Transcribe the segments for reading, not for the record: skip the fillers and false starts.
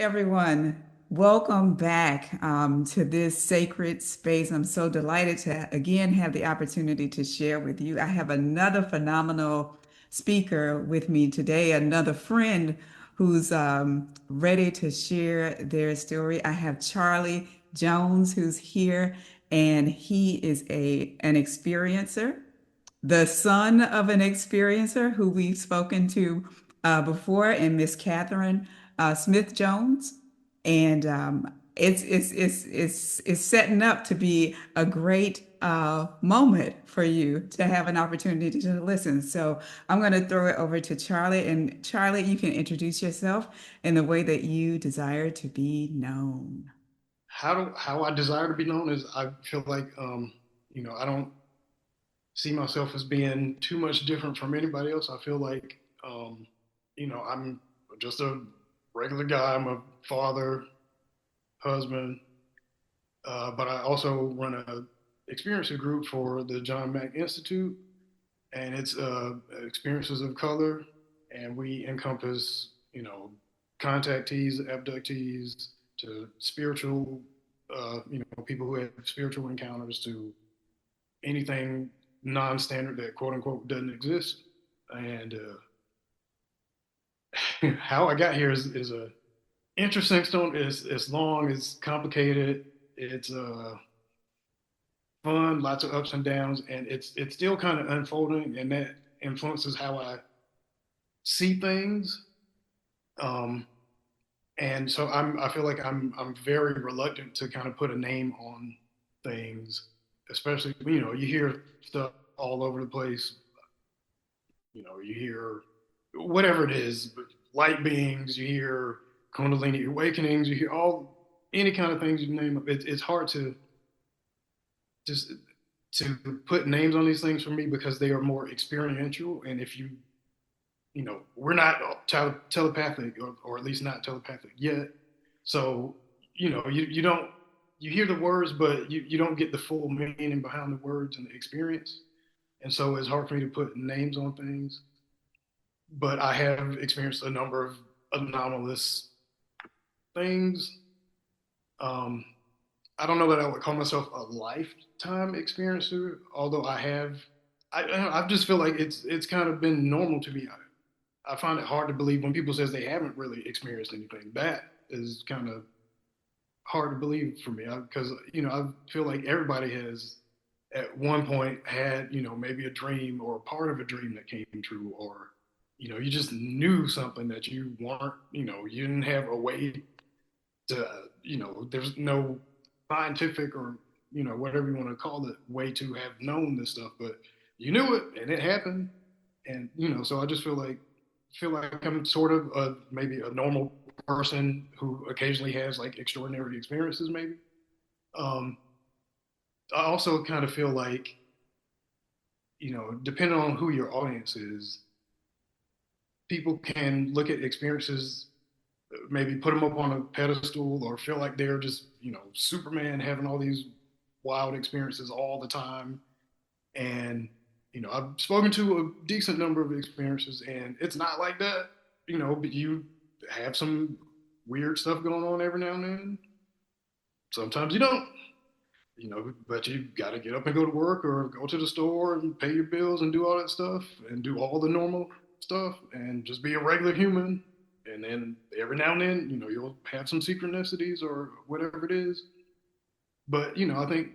everyone. Welcome back to this sacred space. I'm so delighted to again have the opportunity to share with you. I have another phenomenal speaker with me today, another friend who's ready to share their story. I have Charley Jones who's here, and he is an experiencer, the son of an experiencer who we've spoken to before, and Miss Catherine Smith Jones, and it's setting up to be a great moment for you to have an opportunity to listen. So I'm going to throw it over to Charley, and Charley, you can introduce yourself in the way that you desire to be known. How I desire to be known is I feel like I don't see myself as being too much different from anybody else. I feel like I'm just a regular guy. I'm a father, husband, but I also run a experiencer group for the John Mack Institute, and it's experiences of color, and we encompass contactees, abductees, to spiritual, people who have spiritual encounters, to anything non-standard that quote unquote doesn't exist. And how I got here is a interesting story. It's long, it's complicated, it's fun, lots of ups and downs, and it's still kind of unfolding, and that influences how I see things. Um, and so I feel like I'm very reluctant to kind of put a name on things, especially you hear stuff all over the place. You hear whatever it is, light beings, you hear Kundalini awakenings, you hear all any kind of things you name it. It's hard to just to put names on these things for me because they are more experiential. And if we're not telepathic, or at least not telepathic yet. So, you don't, you hear the words, but you don't get the full meaning behind the words and the experience. And so it's hard for me to put names on things. But I have experienced a number of anomalous things. Um, I don't know that I would call myself a lifetime experiencer, although I have. I just feel like it's kind of been normal to me. I find it hard to believe when people says they haven't really experienced anything. That is kind of hard to believe for me because I feel like everybody has at one point had maybe a dream or part of a dream that came true, or you just knew something that you weren't, you didn't have a way to, there's no scientific or whatever you want to call it way to have known this stuff, but you knew it and it happened. And so I just feel like I'm sort of maybe a normal person who occasionally has like extraordinary experiences, maybe. um, I also kind of feel like, depending on who your audience is, people can look at experiences, maybe put them up on a pedestal, or feel like they're just, Superman having all these wild experiences all the time. And, I've spoken to a decent number of experiences, and it's not like that, but you have some weird stuff going on every now and then. Sometimes you don't, but you got to get up and go to work or go to the store and pay your bills and do all that stuff and do all the normal stuff and just be a regular human. And then every now and then, you'll have some synchronicities or whatever it is. But, I think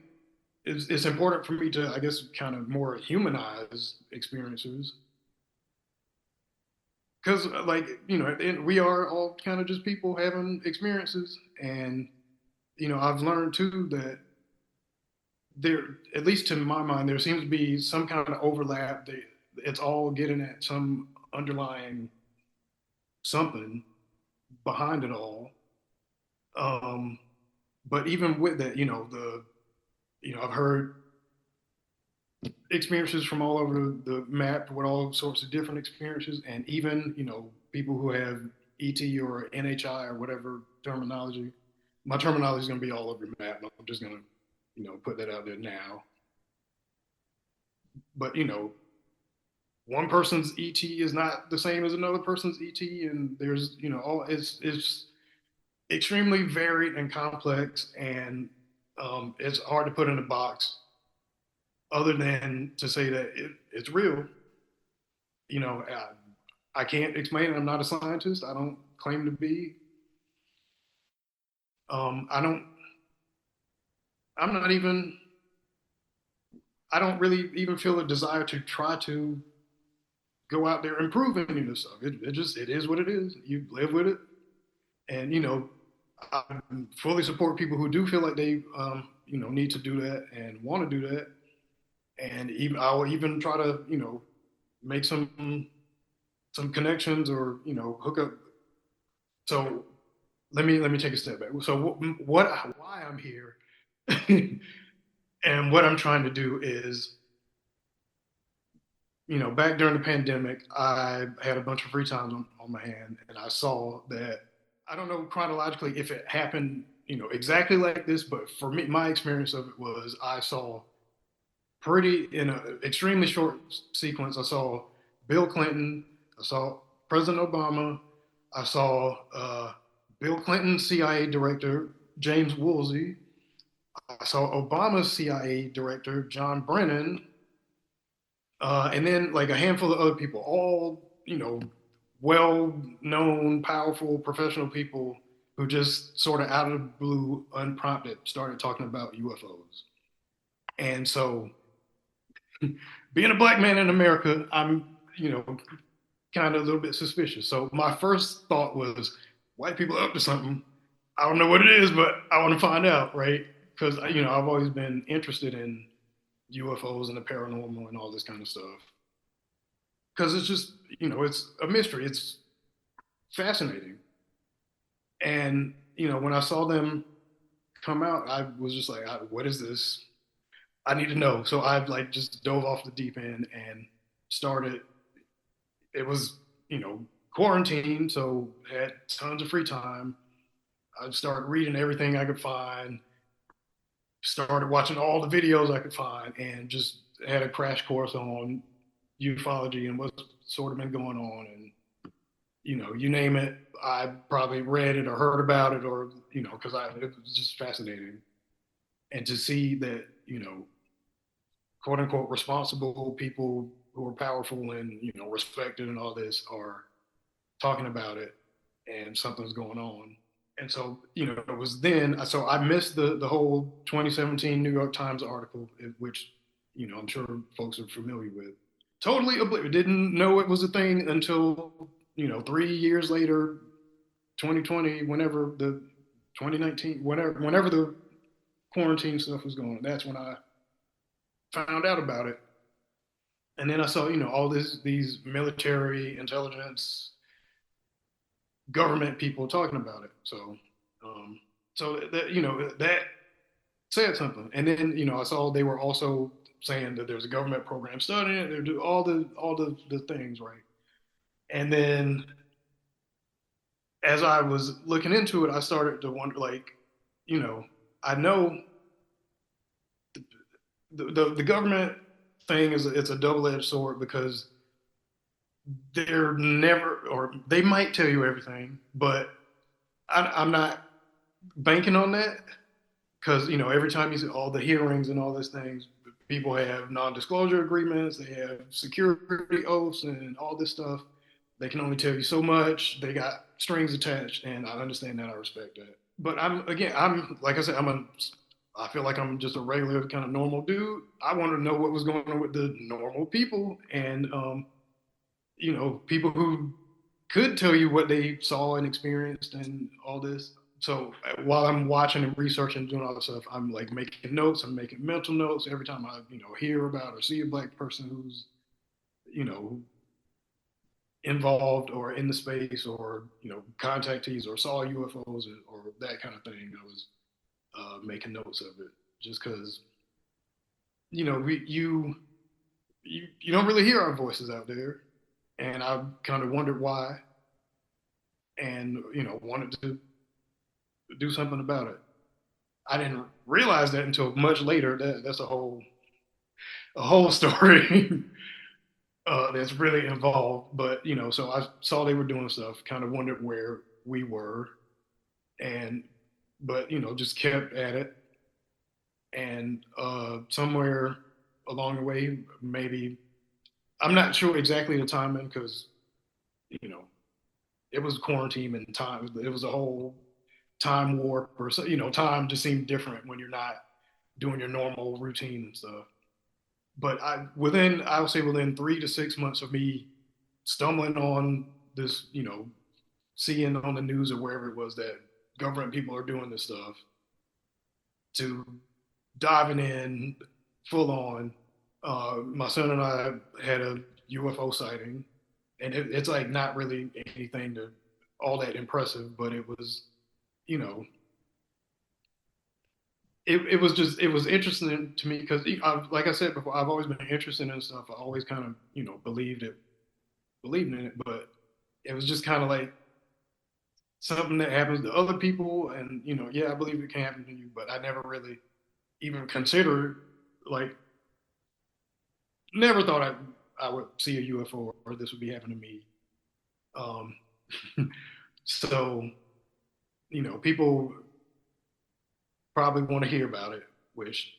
it's important for me to, I guess, kind of more humanize experiences. Because, like, at the end, we are all kind of just people having experiences. And, I've learned too that there, at least to my mind, there seems to be some kind of overlap. It's all getting at some underlying something behind it all. Um, but even with that, I've heard experiences from all over the map with all sorts of different experiences, and even people who have ET or NHI or whatever terminology. My terminology is going to be all over the map. I'm just going to put that out there now. But one person's ET is not the same as another person's ET, and there's all it's extremely varied and complex, and it's hard to put in a box other than to say that it's real. You know, I can't explain it. I'm not a scientist. I don't claim to be. I don't. I'm not even. I don't really even feel a desire to try to go out there and prove any of this stuff. It just it is what it is. You live with it, and I fully support people who do feel like they need to do that and want to do that, and even I'll even try to make some connections or hook up. So let me take a step back. So what why I'm here and what I'm trying to do is, back during the pandemic, I had a bunch of free time on my hand, and I saw that I don't know chronologically if it happened, exactly like this, but for me, my experience of it was I saw pretty in an extremely short sequence. I saw Bill Clinton, I saw President Obama, I saw Bill Clinton's CIA director James Woolsey, I saw Obama's CIA director John Brennan, and then like a handful of other people, all well-known, powerful, professional people who just sort of out of the blue, unprompted, started talking about UFOs. And so, being a black man in America, I'm kind of a little bit suspicious. So my first thought was, white people up to something. I don't know what it is, but I want to find out, right? Because I've always been interested in UFOs and the paranormal and all this kind of stuff. Because it's just it's a mystery. It's fascinating. And when I saw them come out, I was just like, "What is this? I need to know." So I like just dove off the deep end and started. It was quarantine, so had tons of free time. I started reading everything I could find, started watching all the videos I could find, and just had a crash course on ufology and what's sort of been going on. And you name it, I probably read it or heard about it, or because it was just fascinating. And to see that quote unquote responsible people who are powerful and respected and all this are talking about it, and something's going on. And so it was then. So I missed the whole 2017 New York Times article, which I'm sure folks are familiar with. Totally oblivious. Didn't know it was a thing until 3 years later, 2020, whenever the 2019, whenever the quarantine stuff was going. That's when I found out about it. And then I saw all these military intelligence government people talking about it. So that that said something. And then I saw they were also saying that there's a government program studying it. They're doing all the things, right. And then as I was looking into it, I started to wonder, like, you know, I know the government thing is it's a double edged sword because they're never, or they might tell you everything, but I'm not banking on that because every time you see all the hearings and all these things, people have non-disclosure agreements, they have security oaths and all this stuff. They can only tell you so much. They got strings attached, and I understand that. I respect that. But I'm like I said, I feel like I'm just a regular kind of normal dude. I want to know what was going on with the normal people, and people who could tell you what they saw and experienced and all this. So while I'm watching and researching and doing all this stuff, I'm like making notes. I'm making mental notes every time I hear about or see a black person who's you know involved or in the space, or contactees or saw UFOs, or that kind of thing. I was making notes of it just because you don't really hear our voices out there, and I kind of wondered why, and wanted to do something about it. I didn't realize that until much later. That's a whole story that's really involved. But so I saw they were doing stuff, kind of wondered where we were, and but just kept at it. And somewhere along the way, maybe I'm not sure exactly the timing because you know it was quarantine and time. It was a whole time warp, or so, time just seemed different when you're not doing your normal routine and stuff. But I would say within 3 to 6 months of me stumbling on this, seeing on the news or wherever it was that government people are doing this stuff, to diving in full on. My son and I had a UFO sighting, and it's like not really anything to all that impressive, but it was, you know, it was interesting to me because, like I said before, I've always been interested in stuff. I always kind of, believed in it, but it was just kind of like something that happens to other people, and yeah, I believe it can happen to you, but I never really even considered, like, never thought I would see a UFO or this would be happening to me. Um, so people probably want to hear about it, which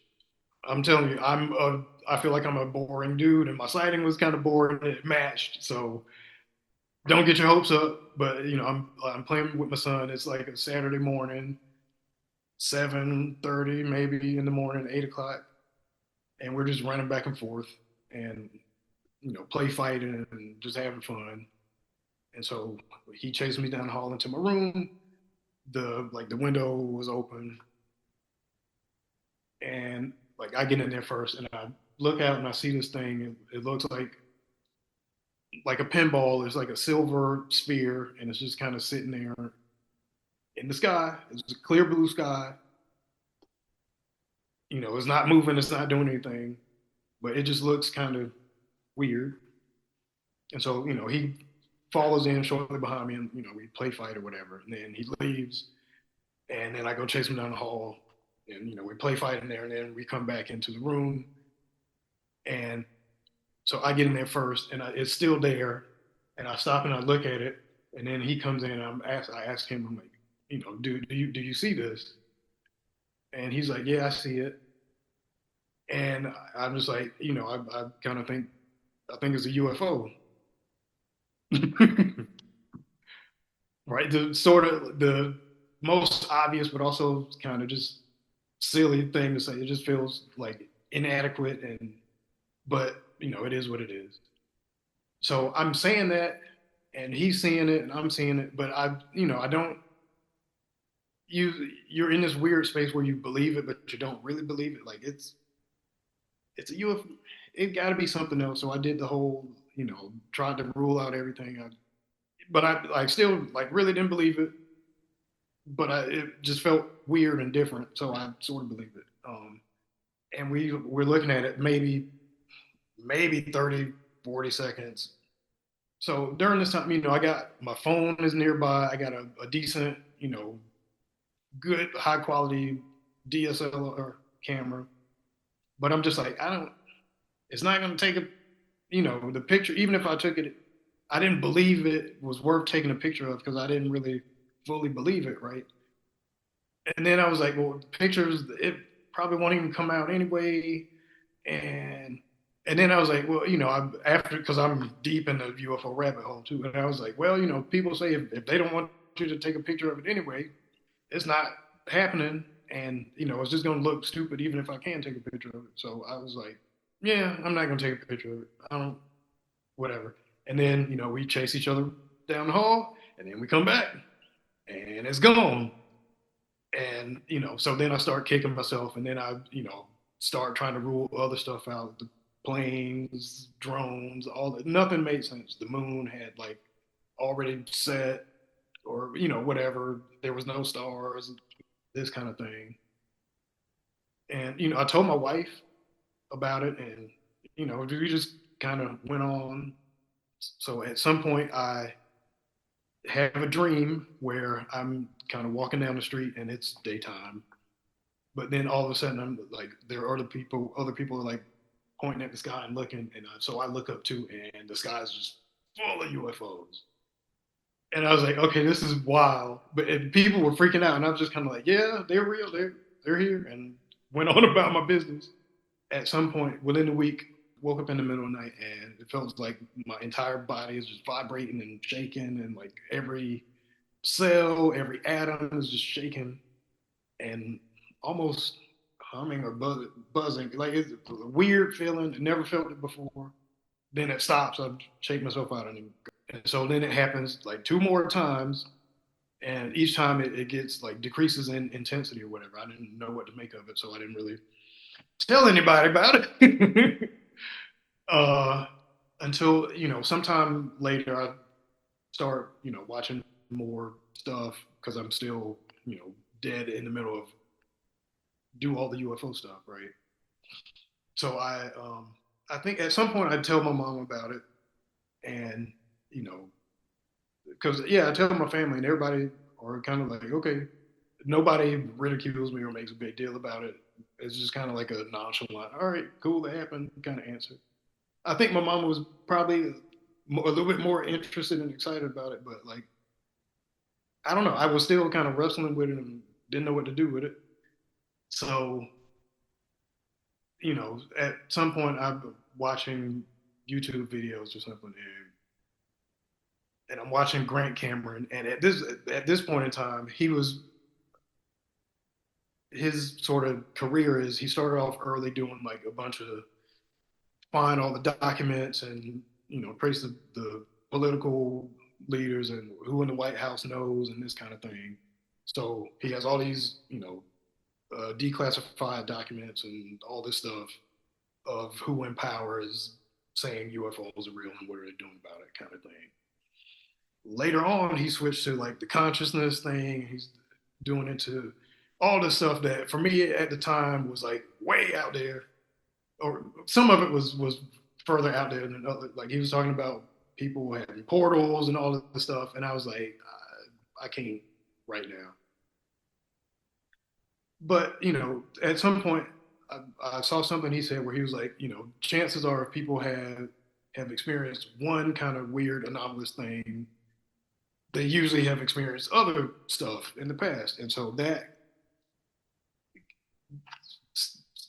I'm telling you, I feel like I'm a boring dude, and my sighting was kind of boring. It matched, so don't get your hopes up. But I'm playing with my son. It's like a Saturday morning, 7:30 maybe in the morning, 8 o'clock, and we're just running back and forth and play fighting and just having fun. And so he chased me down the hall into my room. The window was open, and like I get in there first, and I look out and I see this thing. It looks like a pinball. It's like a silver sphere, and it's just kind of sitting there in the sky. It's a clear blue sky. It's not moving. It's not doing anything, but it just looks kind of weird. And so he follows in shortly behind me, and we play fight or whatever. And then he leaves, and then I go chase him down the hall, and we play fight in there, and then we come back into the room, and so I get in there first, and it's still there, and I stop and I look at it, and then he comes in, and I ask him, I'm like, do you see this? And he's like, yeah, I see it, and I'm just like, I kind of think I think it's a UFO, right? The sort of the most obvious, but also kind of just silly thing to say. It just feels like inadequate, and but it is what it is. So I'm saying that, and he's seeing it, and I'm seeing it, but I don't. You're in this weird space where you believe it, but you don't really believe it. Like it's a UFO. It got to be something else. So I did the whole, tried to rule out everything. But I still like really didn't believe it, but it just felt weird and different. So I sort of believed it. And we're looking at it maybe 30, 40 seconds. So during this time, I got my phone is nearby. I got a decent, good high quality DSLR camera. But I'm just like, I don't, it's not going to take the picture. Even if I took it, I didn't believe it was worth taking a picture of because I didn't really fully believe it, right? And then I was like, well, pictures, it probably won't even come out anyway. And and then I was like, well, after because I'm deep in the UFO rabbit hole too, and I was like, well, people say if they don't want you to take a picture of it anyway, it's not happening, and it's just gonna look stupid even if I can take a picture of it. So I was like, yeah, I'm not gonna take a picture of it. I don't, whatever. And then we chase each other down the hall, and then we come back, and it's gone. And so then I start kicking myself, and then I start trying to rule other stuff out. The planes, drones, all that. Nothing made sense. The moon had like already set, or whatever. There was no stars, this kind of thing. And I told my wife about it, and we just kind of went on. So at some point, I have a dream where I'm kind of walking down the street and it's daytime. But then all of a sudden, I'm like, there are other people are like pointing at the sky and looking. And so I look up too, and the sky is just full of UFOs. And I was like, okay, this is wild. But people were freaking out, and I was just kind of like, yeah, they're real. They're here, and went on about my business. At some point within the week, woke up in the middle of the night, and it felt like my entire body is just vibrating and shaking, and like every cell, every atom is just shaking, and almost humming or buzzing. Like it's a weird feeling. I never felt it before. Then it stops. I shake myself out, and so then it happens like two more times, and each time it gets like decreases in intensity or whatever. I didn't know what to make of it, so I didn't really tell anybody about it. uh, until sometime later, I start watching more stuff because I'm still dead in the middle of do all the UFO stuff, right? So I think at some point I'd tell my mom about it, and you know because yeah, I tell my family and everybody are kind of like, okay, nobody ridicules me or makes a big deal about it. It's just kind of like a nonchalant, all right, cool, that happened kind of answer. I think my mom was probably a little bit more interested and excited about it, but like I don't know, I was still kind of wrestling with it and didn't know what to do with it. So at some point I'm watching YouTube videos or something, and I'm watching Grant Cameron, and at this point in time, his sort of career is he started off early doing like a bunch of find all the documents and trace the political leaders and who in the White House knows and this kind of thing. So he has all these declassified documents and all this stuff of who in power is saying UFOs are real and what are they doing about it, kind of thing. Later on, he switched to like the consciousness thing. He's doing into all this stuff that for me at the time was like way out there, or some of it was further out there than other. Like he was talking about people having portals and all this stuff, and I was like, I can't right now. But at some point, I saw something he said where he was like, chances are if people have experienced one kind of weird anomalous thing, they usually have experienced other stuff in the past, and so that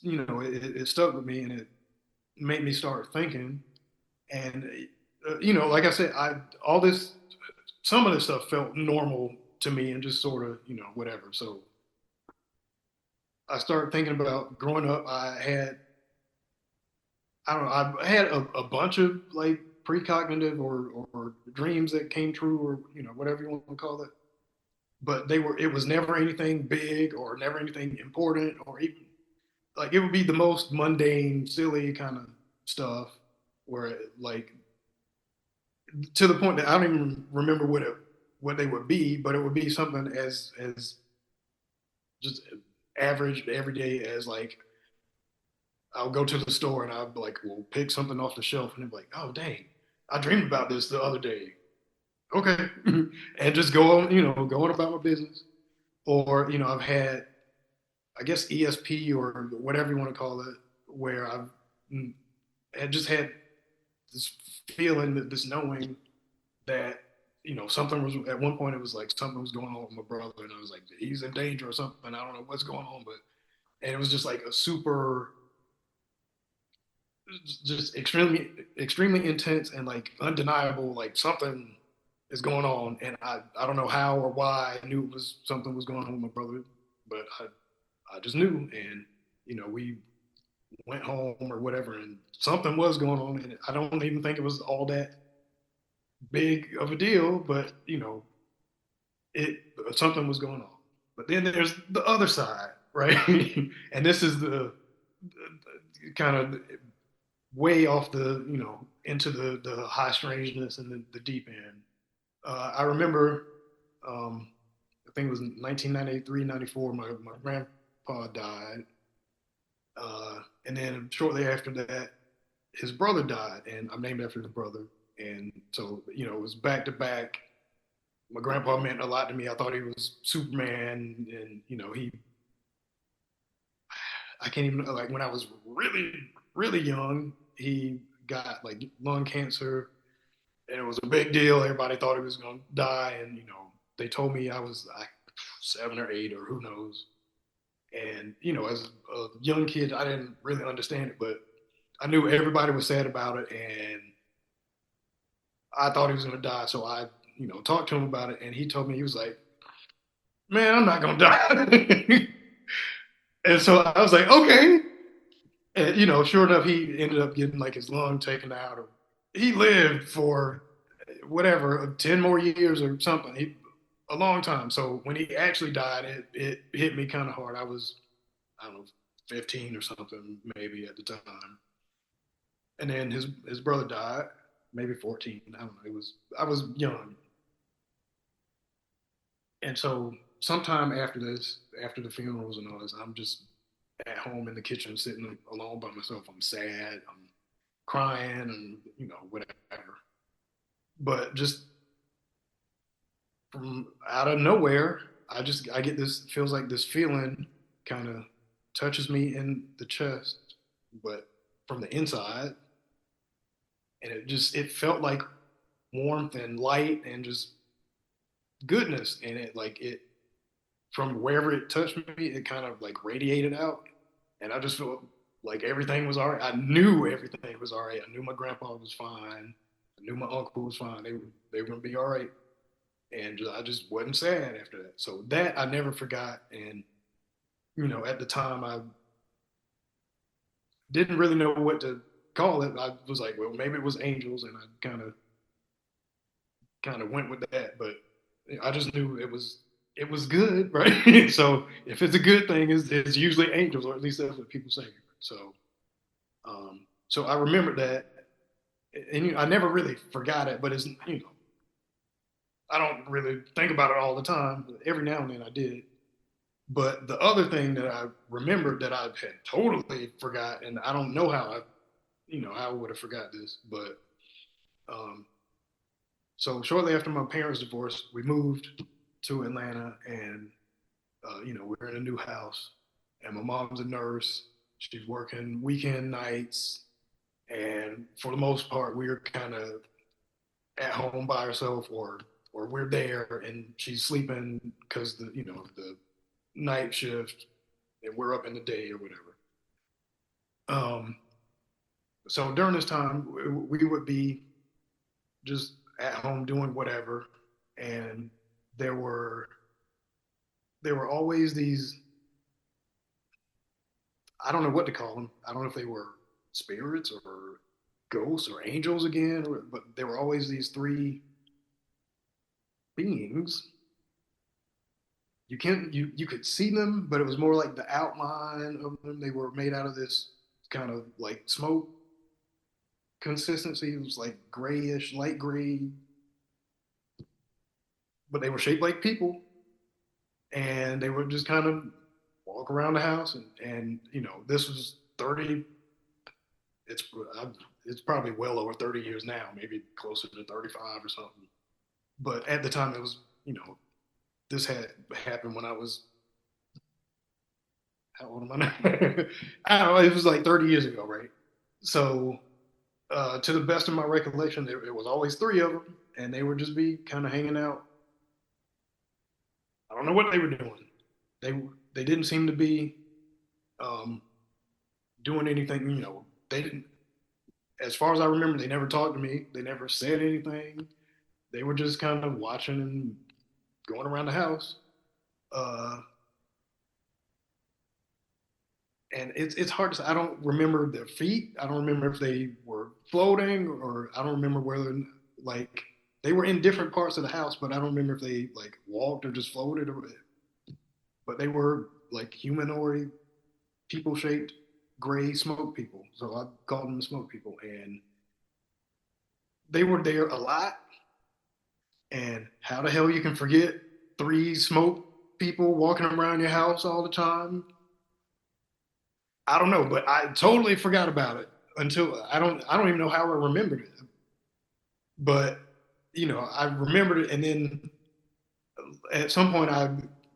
it stuck with me, and it made me start thinking. And like I said, I all this some of this stuff felt normal to me and just sort of whatever. So I started thinking about growing up. I don't know, I had a bunch of like precognitive or dreams that came true, or whatever you want to call it, but it was never anything big or never anything important, or even like it would be the most mundane silly kind of stuff where like to the point that I don't even remember what they would be, but it would be something as just average every day as like I'll go to the store and I'll be like, well, pick something off the shelf, and they're like, oh dang, I dreamed about this the other day. Okay, and just go on, go on about my business. Or I've had, I guess ESP or whatever you want to call it, where I've had just had this feeling, that this knowing that something was at one point, it was like something was going on with my brother, and I was like, he's in danger or something, I don't know what's going on, but and it was just like a super, just extremely intense and like undeniable, like something is going on, and I don't know how or why I knew it was something was going on with my brother, but I just knew. And we went home or whatever, and something was going on, and I don't even think it was all that big of a deal, but it something was going on. But then there's the other side, right? And this is the kind of way off the into the high strangeness and the deep end. I remember, I think it was 1993, 94. My grandpa died, and then shortly after that, his brother died, and I'm named after his brother. And so it was back to back. My grandpa meant a lot to me. I thought he was Superman, and I can't even like when I was really really young, he got like lung cancer, and it was a big deal. Everybody thought he was going to die, and they told me I was like 7 or 8 or who knows. And as a young kid, I didn't really understand it, but I knew everybody was sad about it, and I thought he was going to die. So I, talked to him about it, and he told me he was like, "Man, I'm not going to die." And so I was like, "Okay." And sure enough, he ended up getting like his lung taken out, or he lived for whatever 10 more years or something. A long time. So when he actually died, it hit me kind of hard. I don't know 15 or something maybe at the time, and then his brother died, maybe 14. I don't know. I was young, and so sometime after this, after the funerals and all this, I'm just at home in the kitchen sitting alone by myself. I'm sad. I'm crying and whatever. But just from out of nowhere, I get this feels like this feeling kind of touches me in the chest, but from the inside, and it felt like warmth and light and just goodness, and it like it from wherever it touched me, it kind of like radiated out, and I just felt like everything was all right. I knew everything was all right. I knew my grandpa was fine. I knew my uncle was fine. They were gonna be all right, and I just wasn't sad after that. So that I never forgot, and at the time I didn't really know what to call it. I was like, well, maybe it was angels, and I kind of went with that. But I just knew it was good, right? So if it's a good thing, it's usually angels, or at least that's what people say. So so I remembered that, and I never really forgot it. But it's I don't really think about it all the time. But every now and then I did. But the other thing that I remembered that I had totally forgot, and I don't know how how I would have forgot this, but um, so shortly after my parents divorced, we moved to Atlanta, and we're in a new house, and my mom's a nurse. She's working weekend nights, and for the most part, we're kind of at home by herself, or we're there, and she's sleeping because the night shift, and we're up in the day or whatever. Um, so during this time, we would be just at home doing whatever, and there were there were always these, I don't know what to call them. I don't know if they were spirits or ghosts or angels again, but there were always these three beings. You could see them, but it was more like the outline of them. They were made out of this kind of like smoke consistency. It was like grayish, light gray, but they were shaped like people, and they would just kind of walk around the house. And this was 30. It's it's probably well over 30 years now, maybe closer to 35 or something. But at the time, it was this had happened when I was, how old am I now? I don't know. It was like 30 years ago, right? So to the best of my recollection, it was always three of them, and they would just be kind of hanging out. I don't know what they were doing. They they didn't seem to be um, doing anything. They didn't. As far as I remember, they never talked to me. They never said anything. They were just kind of watching and going around the house. Uh, and it's hard to say. I don't remember their feet. I don't remember if they were floating, or I don't remember whether like they were in different parts of the house, but I don't remember if they like walked or just floated. But they were like humanoid, people shaped, gray smoke people. So I called them the smoke people, and they were there a lot. And how the hell you can forget three smoke people walking around your house all the time? I don't know, but I totally forgot about it until I don't even know how I remembered it. But I remembered it, and then at some point I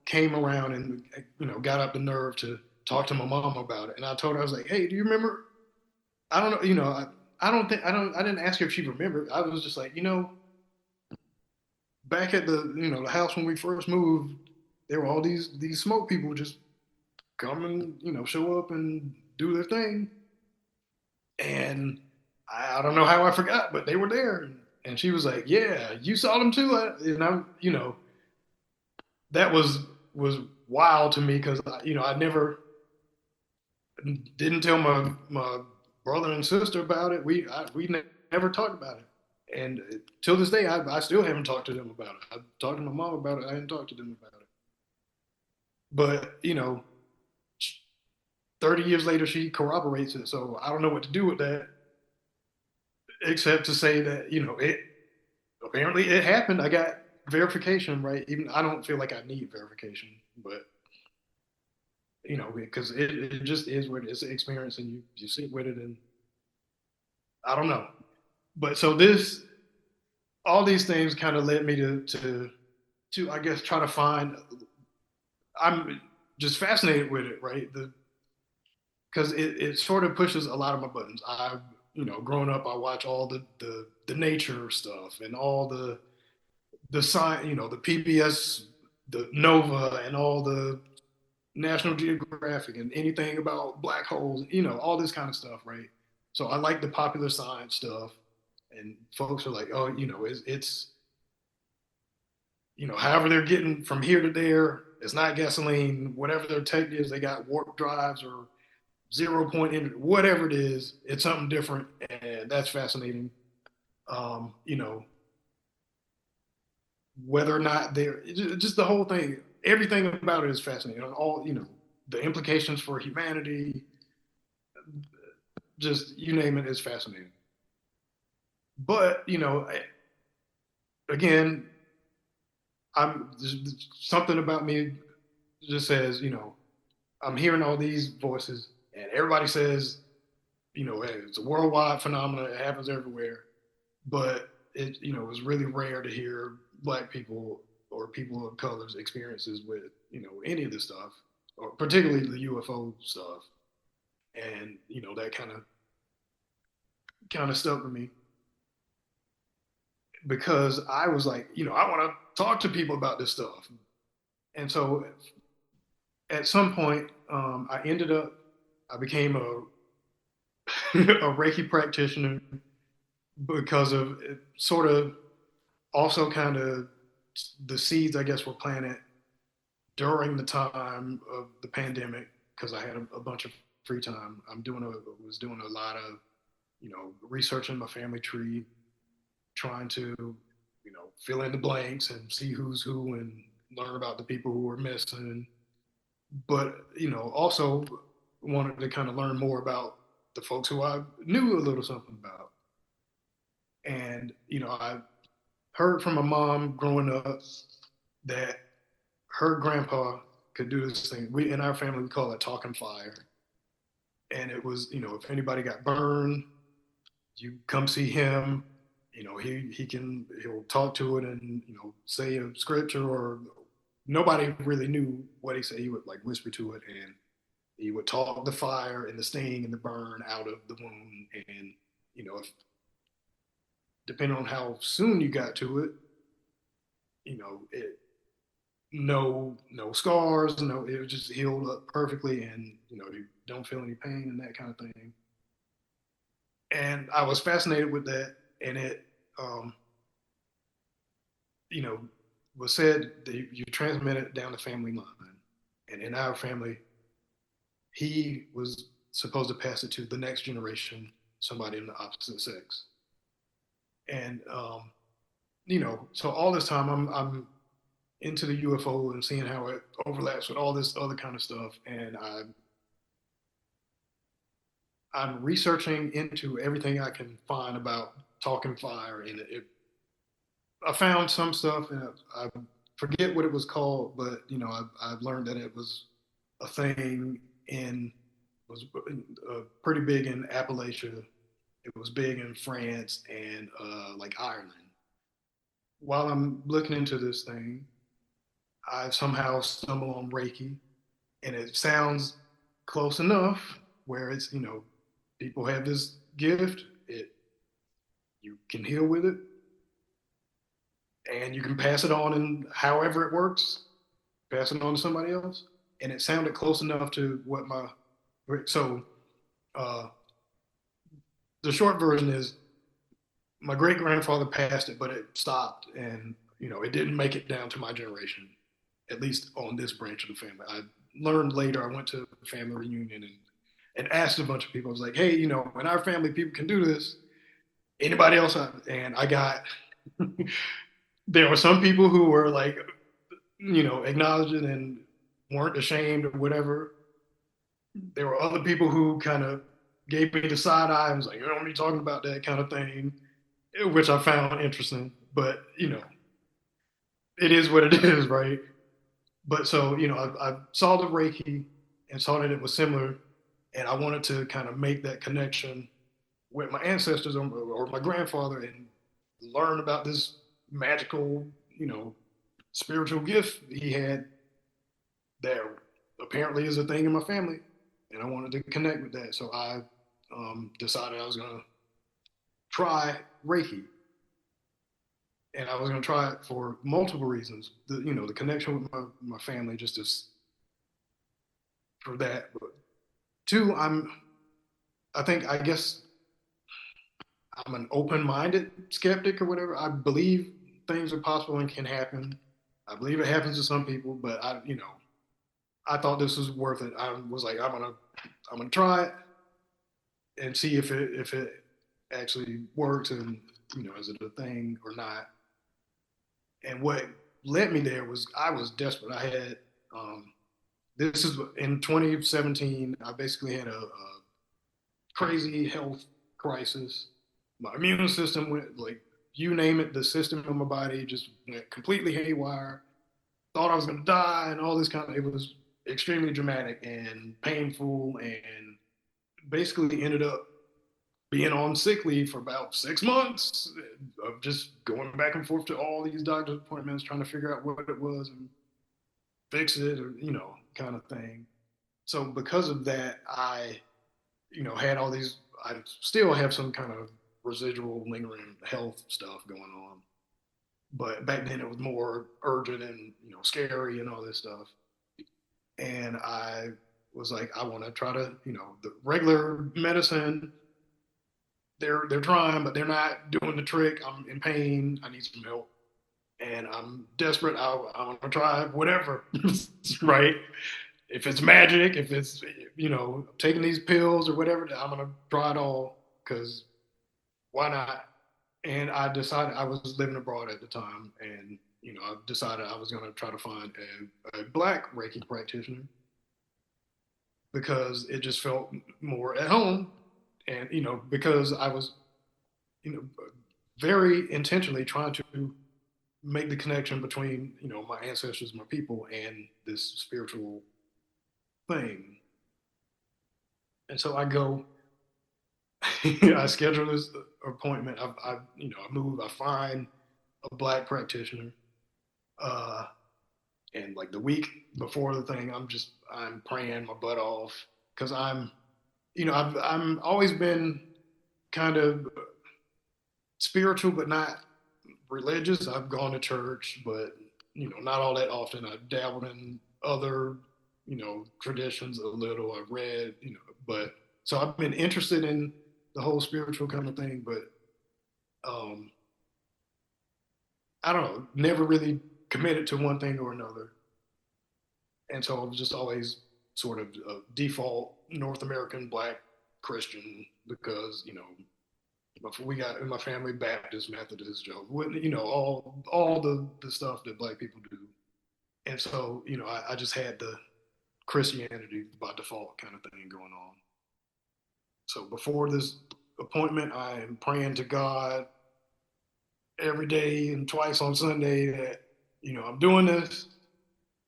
came around and got up the nerve to talk to my mom about it. And I told her, I was like, "Hey, do you remember? I don't know, I didn't ask her if she remembered. I was just like, back at the house when we first moved, there were all these smoke people just come and show up and do their thing, and I don't know how I forgot, but they were there. And she was like, "Yeah, you saw them too." And I'm, that was wild to me because I never didn't tell my brother and sister about it. We never talked about it, and till this day, I still haven't talked to them about it. I talked to my mom about it. I didn't talk to them about it. But 30 years later, she corroborates it. So I don't know what to do with that, except to say that it apparently it happened. I got verification, right? Even I don't feel like I need verification, but because it just is what it is, an experience, and you sit with it, and I don't know. But so this, all these things kind of led me to I guess try to find. I'm just fascinated with it, right? Because it sort of pushes a lot of my buttons. I've growing up, I watch all the nature stuff and all the science, the PBS, the Nova, and all the National Geographic, and anything about black holes, all this kind of stuff, right? So I like the popular science stuff, and folks are like, oh, it's however they're getting from here to there, it's not gasoline. Whatever their tech is, they got warp drives or 0 point in whatever it is. It's something different, and that's fascinating. You know, whether or not they're just the whole thing, everything about it is fascinating. All the implications for humanity, just you name it, is fascinating. But again, I'm something about me just says, I'm hearing all these voices, and everybody says, hey, it's a worldwide phenomenon. It happens everywhere, but it's really rare to hear black people or people of colors experiences with any of this stuff, or particularly the UFO stuff, and that kind of stuck with me because I was like, I want to talk to people about this stuff, and so at some point, I became a Reiki practitioner because of it sort of also kind of the seeds, I guess, were planted during the time of the pandemic because I had a bunch of free time. Was doing a lot of, researching my family tree, trying to, fill in the blanks and see who's who and learn about the people who were missing. But, also wanted to kind of learn more about the folks who I knew a little something about. And, I heard from my mom growing up that her grandpa could do this thing. We in our family we call it talking fire, and it was if anybody got burned, you come see him. He'll talk to it and say a scripture or nobody really knew what he said. He would like whisper to it and he would talk the fire and the sting and the burn out of the wound. And if depending on how soon you got to it, it no scars, it was just healed up perfectly, and you don't feel any pain and that kind of thing. And I was fascinated with that, and it um, you know was said that you transmit it down the family line, and in our family, he was supposed to pass it to the next generation, somebody in the opposite sex, and so all this time I'm into the UFO and seeing how it overlaps with all this other kind of stuff. And I'm researching into everything I can find about talking fire. And I found some stuff, and I forget what it was called, but I've learned that it was a thing in was pretty big in Appalachia. It was big in France and like Ireland. While I'm looking into this thing, I somehow stumble on Reiki, and it sounds close enough where it's people have this gift, It you can heal with it, and you can pass it on, and however it works, pass it on to somebody else. And it sounded close enough to what my so uh, the short version is my great grandfather passed it, but it stopped, and it didn't make it down to my generation, at least on this branch of the family. I learned later. I went to a family reunion and asked a bunch of people. I was like, hey, in our family, people can do this. Anybody else? And I got there were some people who were like, acknowledging and weren't ashamed or whatever. There were other people who kind of gave me the side eye and was like, you don't be talking about that kind of thing, which I found interesting. But, it is what it is, right? But so, I saw the Reiki and saw that it was similar. And I wanted to kind of make that connection with my ancestors or my grandfather and learn about this magical, spiritual gift he had that apparently is a thing in my family. And I wanted to connect with that. So I decided I was going to try Reiki. And I was going to try it for multiple reasons. The connection with my family, just as for that. But two, I guess I'm an open-minded skeptic or whatever. I believe things are possible and can happen. I believe it happens to some people, but I thought this was worth it. I was like, I'm gonna try it and see if it actually works, and is it a thing or not. And what led me there was I was desperate. I had this is in 2017. I basically had a crazy health crisis. My immune system went like you name it. The system of my body just went completely haywire. Thought I was gonna die and all this kind of. It was extremely dramatic and painful, and basically ended up being on sick leave for about 6 months of just going back and forth to all these doctor's appointments, trying to figure out what it was and fix it, or kind of thing. So because of that, I had all these. I still have some kind of residual lingering health stuff going on, but back then it was more urgent and scary and all this stuff. And I was like, I want to try to the regular medicine. They're trying, but they're not doing the trick. I'm in pain. I need some help, and I'm desperate. I want to try whatever, right? If it's magic, if it's taking these pills or whatever, I'm gonna try it all because why not? And I decided I was living abroad at the time, and I decided I was gonna try to find a black Reiki practitioner because it just felt more at home, and because I was you know very intentionally trying to make the connection between my ancestors, my people, and this spiritual thing. And so I go, I schedule this appointment. I move. I find a black practitioner, uh, and like the week before the thing, I'm praying my butt off because I'm always been kind of spiritual, but not religious. I've gone to church, but not all that often. I've dabbled in other traditions a little. I've read, but so I've been interested in the whole spiritual kind of thing, but um, I don't know, never really committed to one thing or another. And so I was just always sort of a default North American black Christian because, we got in my family Baptist, Methodist, Jehovah, all the stuff that black people do. And so, I just had the Christianity by default kind of thing going on. So before this appointment, I am praying to God every day and twice on Sunday that, I'm doing this,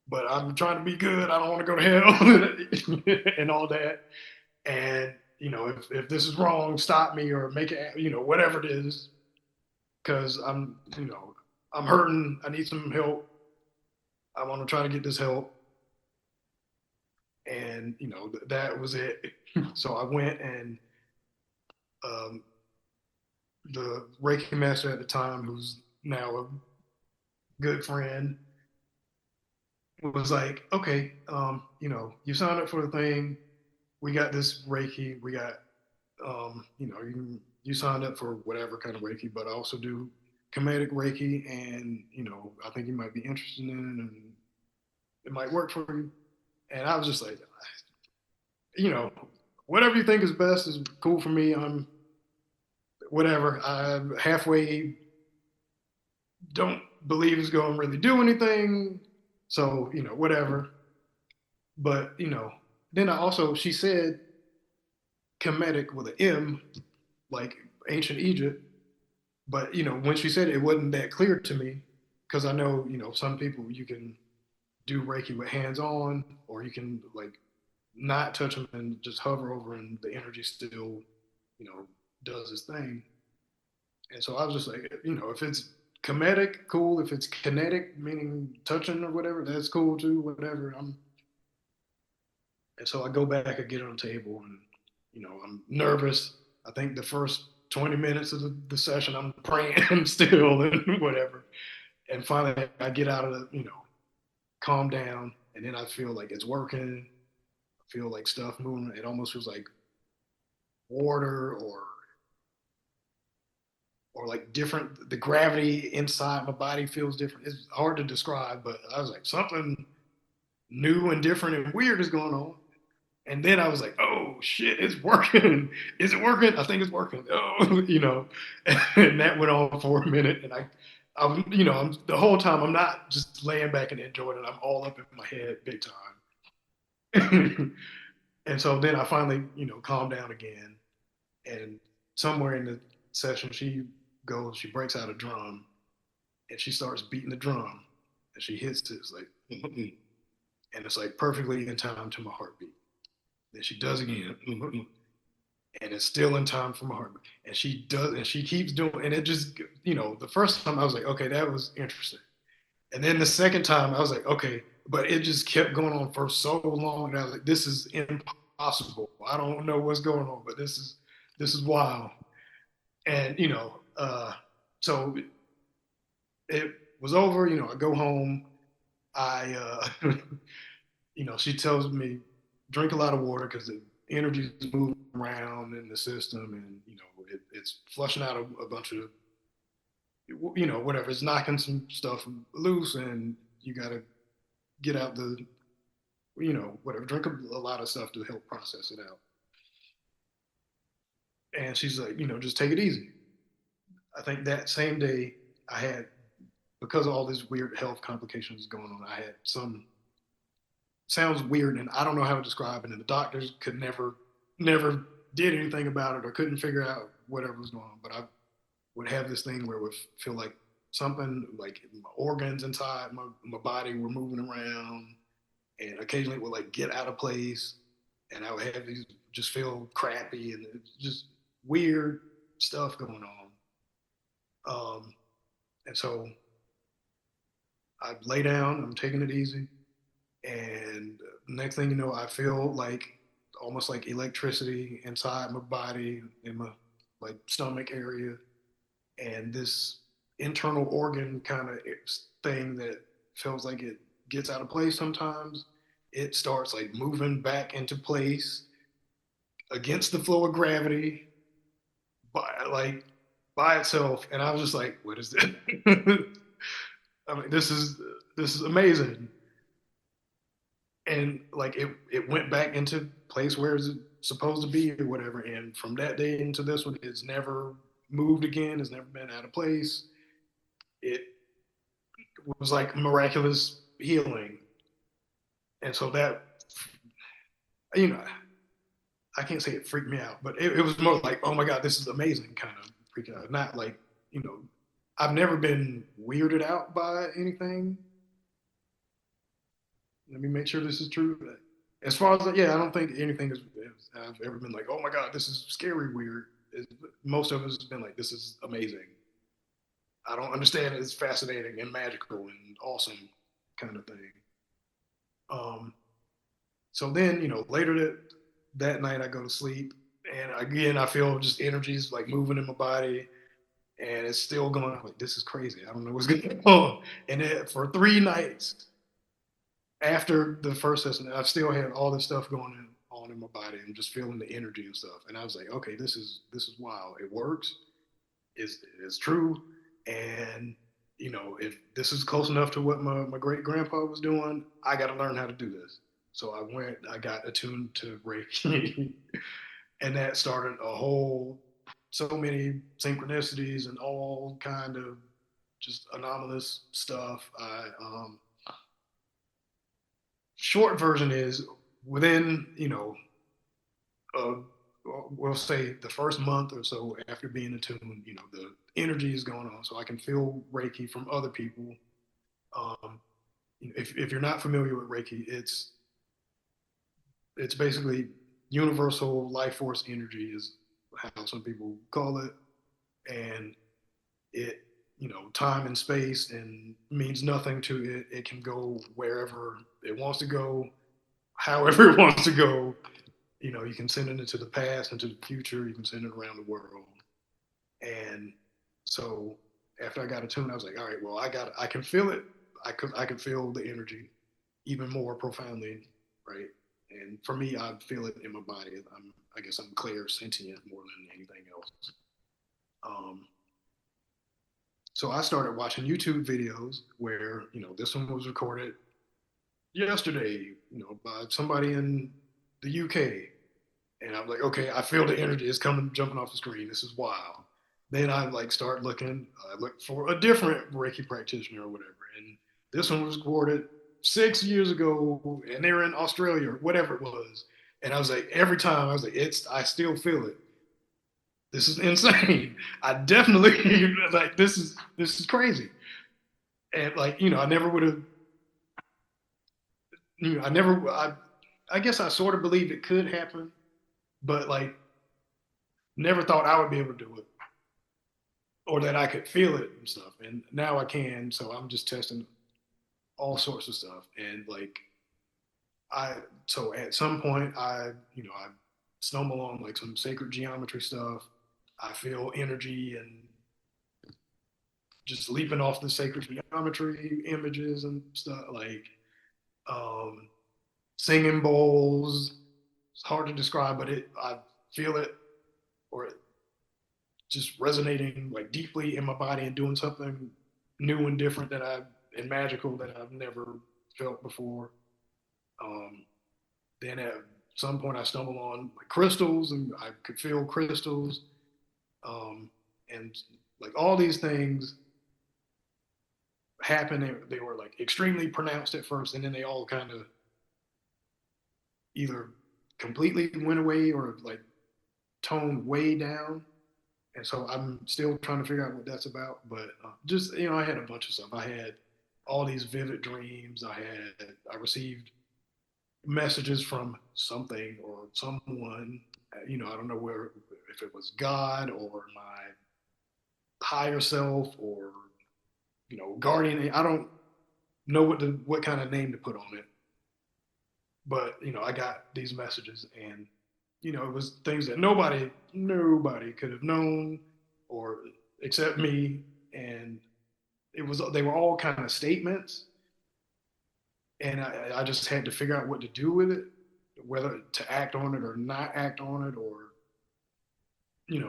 but I'm trying to be good. I don't want to go to hell and all that. And, if this is wrong, stop me or make it, whatever it is, because I'm hurting. I need some help. I want to try to get this help. And, that was it. So I went and um, the Reiki master at the time, who's now a good friend, was like, okay, you signed up for the thing. We got this Reiki. We got, you signed up for whatever kind of Reiki, but I also do comedic Reiki, and I think you might be interested in it, and it might work for you. And I was just like, you know, whatever you think is best is cool for me. I'm whatever. I halfway don't believe it's going to really do anything. So, whatever. But, then she said Kemetic with an M, like ancient Egypt. But, when she said it, it wasn't that clear to me because I know, some people you can do Reiki with hands on, or you can like not touch them and just hover over and the energy still, you know, does its thing. And so I was just like, if it's kinetic, cool. If it's kinetic, meaning touching or whatever, that's cool too. Whatever. And so I go back and get on the table, and I'm nervous. I think the first 20 minutes of the session, I'm praying still and whatever. And finally, I get out of the, calm down, and then I feel like it's working. I feel like stuff moving. It almost feels like water or like different. The gravity inside my body feels different. It's hard to describe, but I was like, something new and different and weird is going on. And then I was like, oh shit, it's working. Is it working? I think it's working. Oh, and that went on for a minute. And I'm the whole time I'm not just laying back and enjoying it. I'm all up in my head big time. And so then I finally, calmed down again. And somewhere in the session, she breaks out a drum and she starts beating the drum and she hits it. It's like, and it's like perfectly in time to my heartbeat. Then she does again, and it's still in time for my heartbeat. And she does, and she keeps doing, and it just, the first time I was like, okay, that was interesting. And then the second time I was like, okay, but it just kept going on for so long, and I was like, this is impossible. I don't know what's going on, but this is wild. And so it was over. I go home. I she tells me drink a lot of water because the energy is moving around in the system, and it's flushing out a bunch of whatever. It's knocking some stuff loose, and you got to get out the whatever. Drink a lot of stuff to help process it out. And she's like, just take it easy. I think that same day I had, because of all these weird health complications going on, I had some, sounds weird and I don't know how to describe it. And the doctors could never did anything about it or couldn't figure out whatever was going on. But I would have this thing where it would feel like something like my organs inside my body were moving around, and occasionally it would like get out of place, and I would have these just feel crappy and just weird stuff going on. And so I lay down, I'm taking it easy, and next thing you know, I feel like almost like electricity inside my body, in my like stomach area, and this internal organ kind of thing that feels like it gets out of place sometimes. It starts like moving back into place against the flow of gravity by itself, and I was just like, "What is this?" I mean, this is amazing, and like it went back into place where it's supposed to be or whatever. And from that day into this one, it's never moved again. It's never been out of place. It was like miraculous healing, and so that you know I can't say it freaked me out, but it was more like, oh my god, this is amazing, kind of freaking out. Not like you know, I've never been weirded out by anything. Let me make sure this is true. As far as yeah, I don't think anything is I've ever been like, oh my god, this is scary weird. Most of us has been like, this is amazing. I don't understand it. It's fascinating and magical and awesome kind of thing. Um, so then, later that night I go to sleep, and again I feel just energies like moving in my body. and it's still going. I'm like, this is crazy. I don't know what's going on. And then for 3 nights after the first session, I've still had all this stuff going on in my body and just feeling the energy and stuff. And I was like, okay, this is wild. It works. Is true. And if this is close enough to what my great grandpa was doing, I got to learn how to do this. So I got attuned to Reiki, and that started a whole, so many synchronicities and all kind of just anomalous stuff. Short version is within, uh, we'll say the first month or so after being attuned, the energy is going on. So I can feel Reiki from other people. Um, if you're not familiar with Reiki, it's basically universal life force energy is how some people call it, and it time and space and means nothing to it. It can go wherever it wants to go, however it wants to go. You can send it into the past, into the future. You can send it around the world. And so after I got attuned, I was like, all right, well, I can feel it. I could feel the energy even more profoundly, right? And for me, I feel it in my body. I guess I'm clear sentient more than anything else. Um, so I started watching YouTube videos where this one was recorded yesterday, by somebody in the UK, and I'm like, okay, I feel the energy is coming, jumping off the screen. This is wild. Then I like start looking. I look for a different Reiki practitioner or whatever, and this one was recorded 6 years ago, and they're in Australia or whatever it was. And I was like, every time I was like, I still feel it. This is insane. I definitely like this is crazy. And like I never would have. I never. I guess I sort of believed it could happen, but like never thought I would be able to do it or that I could feel it and stuff. And now I can. So I'm just testing all sorts of stuff. And like I so at some point I stumble on like some sacred geometry stuff. I feel energy and just leaping off the sacred geometry images and stuff like um singing bowls. It's hard to describe, but I feel it or it just resonating like deeply in my body and doing something new and different and magical that I've never felt before. Um, then at some point I stumbled on like crystals and I could feel crystals. Um, and like all these things happened. They were like extremely pronounced at first, and then they all kind of either completely went away or like toned way down. And so I'm still trying to figure out what that's about. But just I had a bunch of stuff. I had all these vivid dreams. I received messages from something or someone. I don't know where if it was God or my higher self or guardian. I don't know what kind of name to put on it. But I got these messages, and it was things that nobody could have known or except me, and they were all kind of statements, and I just had to figure out what to do with it, whether to act on it or not act on it, or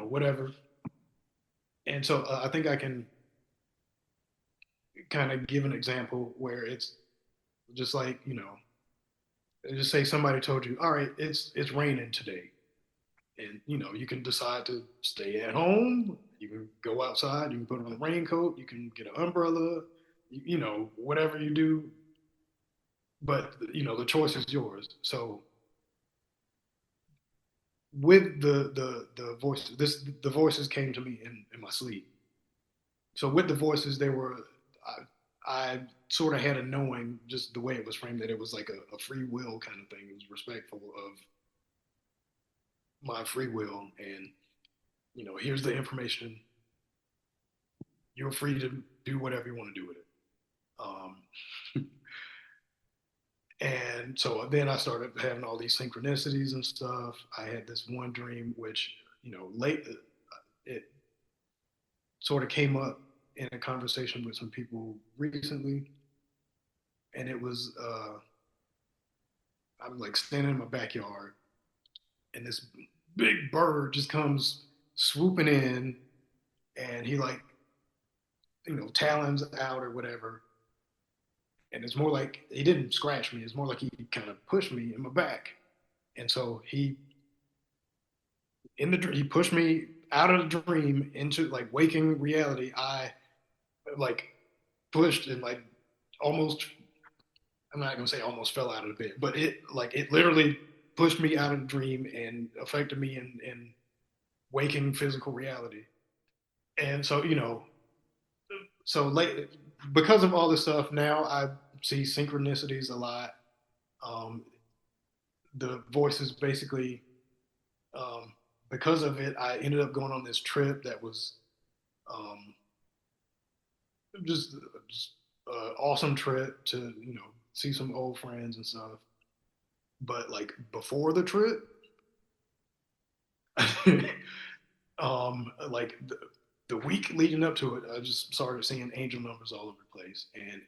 whatever. And so I think I can kind of give an example where it's just like just say somebody told you, all right, it's raining today, and you can decide to stay at home, you can go outside, you can put on a raincoat, you can get an umbrella, whatever you do, but the choice is yours. So with the voices, the voices came to me in my sleep. So with the voices, they were I sort of had a knowing, just the way it was framed, that it was like a free will kind of thing. It was respectful of my free will, and here's the information. You're free to do whatever you want to do with it. And so then I started having all these synchronicities and stuff. I had this one dream, which late it sort of came up in a conversation with some people recently, and it was I'm like standing in my backyard, and this big bird just comes swooping in, and he like talons out or whatever, and it's more like he didn't scratch me. It's more like he kind of pushed me in my back, and so he pushed me out of the dream into like waking reality. I like pushed and like almost, I'm not gonna say almost fell out of the bed, but it literally pushed me out of the dream and affected me in waking physical reality. And so so late because of all this stuff, now I see synchronicities a lot. Um, the voices basically, um, because of it, I ended up going on this trip that was um, just awesome trip to see some old friends and stuff. But like before the trip, like the week leading up to it, I just started seeing angel numbers all over the place, and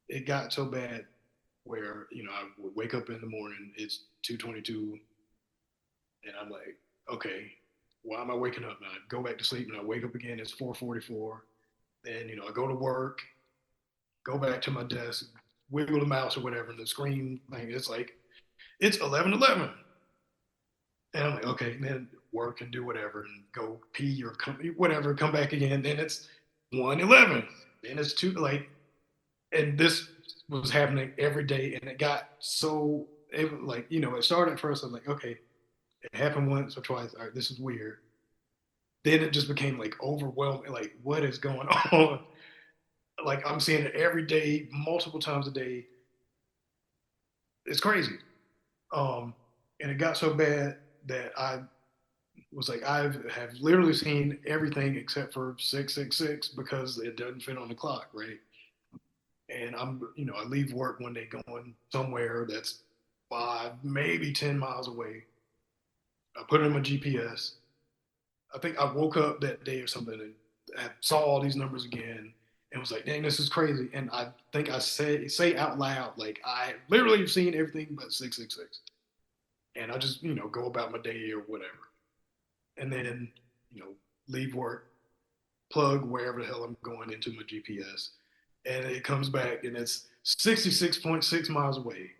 it got so bad where I would wake up in the morning, it's 2:22, and I'm like, okay, why am I waking up? And I go back to sleep, and I wake up again, it's 4:44. Then I go to work, go back to my desk, wiggle the mouse or whatever, and the screen thing, it's like it's 11:11. And I'm like, okay, and then work and do whatever and go pee or whatever, come back again. Then it's 1:11. Then it's two, like, and this was happening every day. And it got so, it, like, it started at first. I was like, okay, it happened once or twice. All right, this is weird. Then it just became like overwhelming. Like, what is going on? Like, I'm seeing it every day, multiple times a day. It's crazy. Um, and it got so bad that I was like, have literally seen everything except for 666 because it doesn't fit on the clock, right? And I leave work one day going somewhere that's 5, maybe 10 miles away. I put it in my GPS. I think I woke up that day or something and I saw all these numbers again and was like, dang, this is crazy. And I think I say out loud, like, I literally have seen everything but 666. And I just, go about my day or whatever. And then, you know, leave work, plug wherever the hell I'm going into my GPS, and it comes back and it's 66.6 miles away.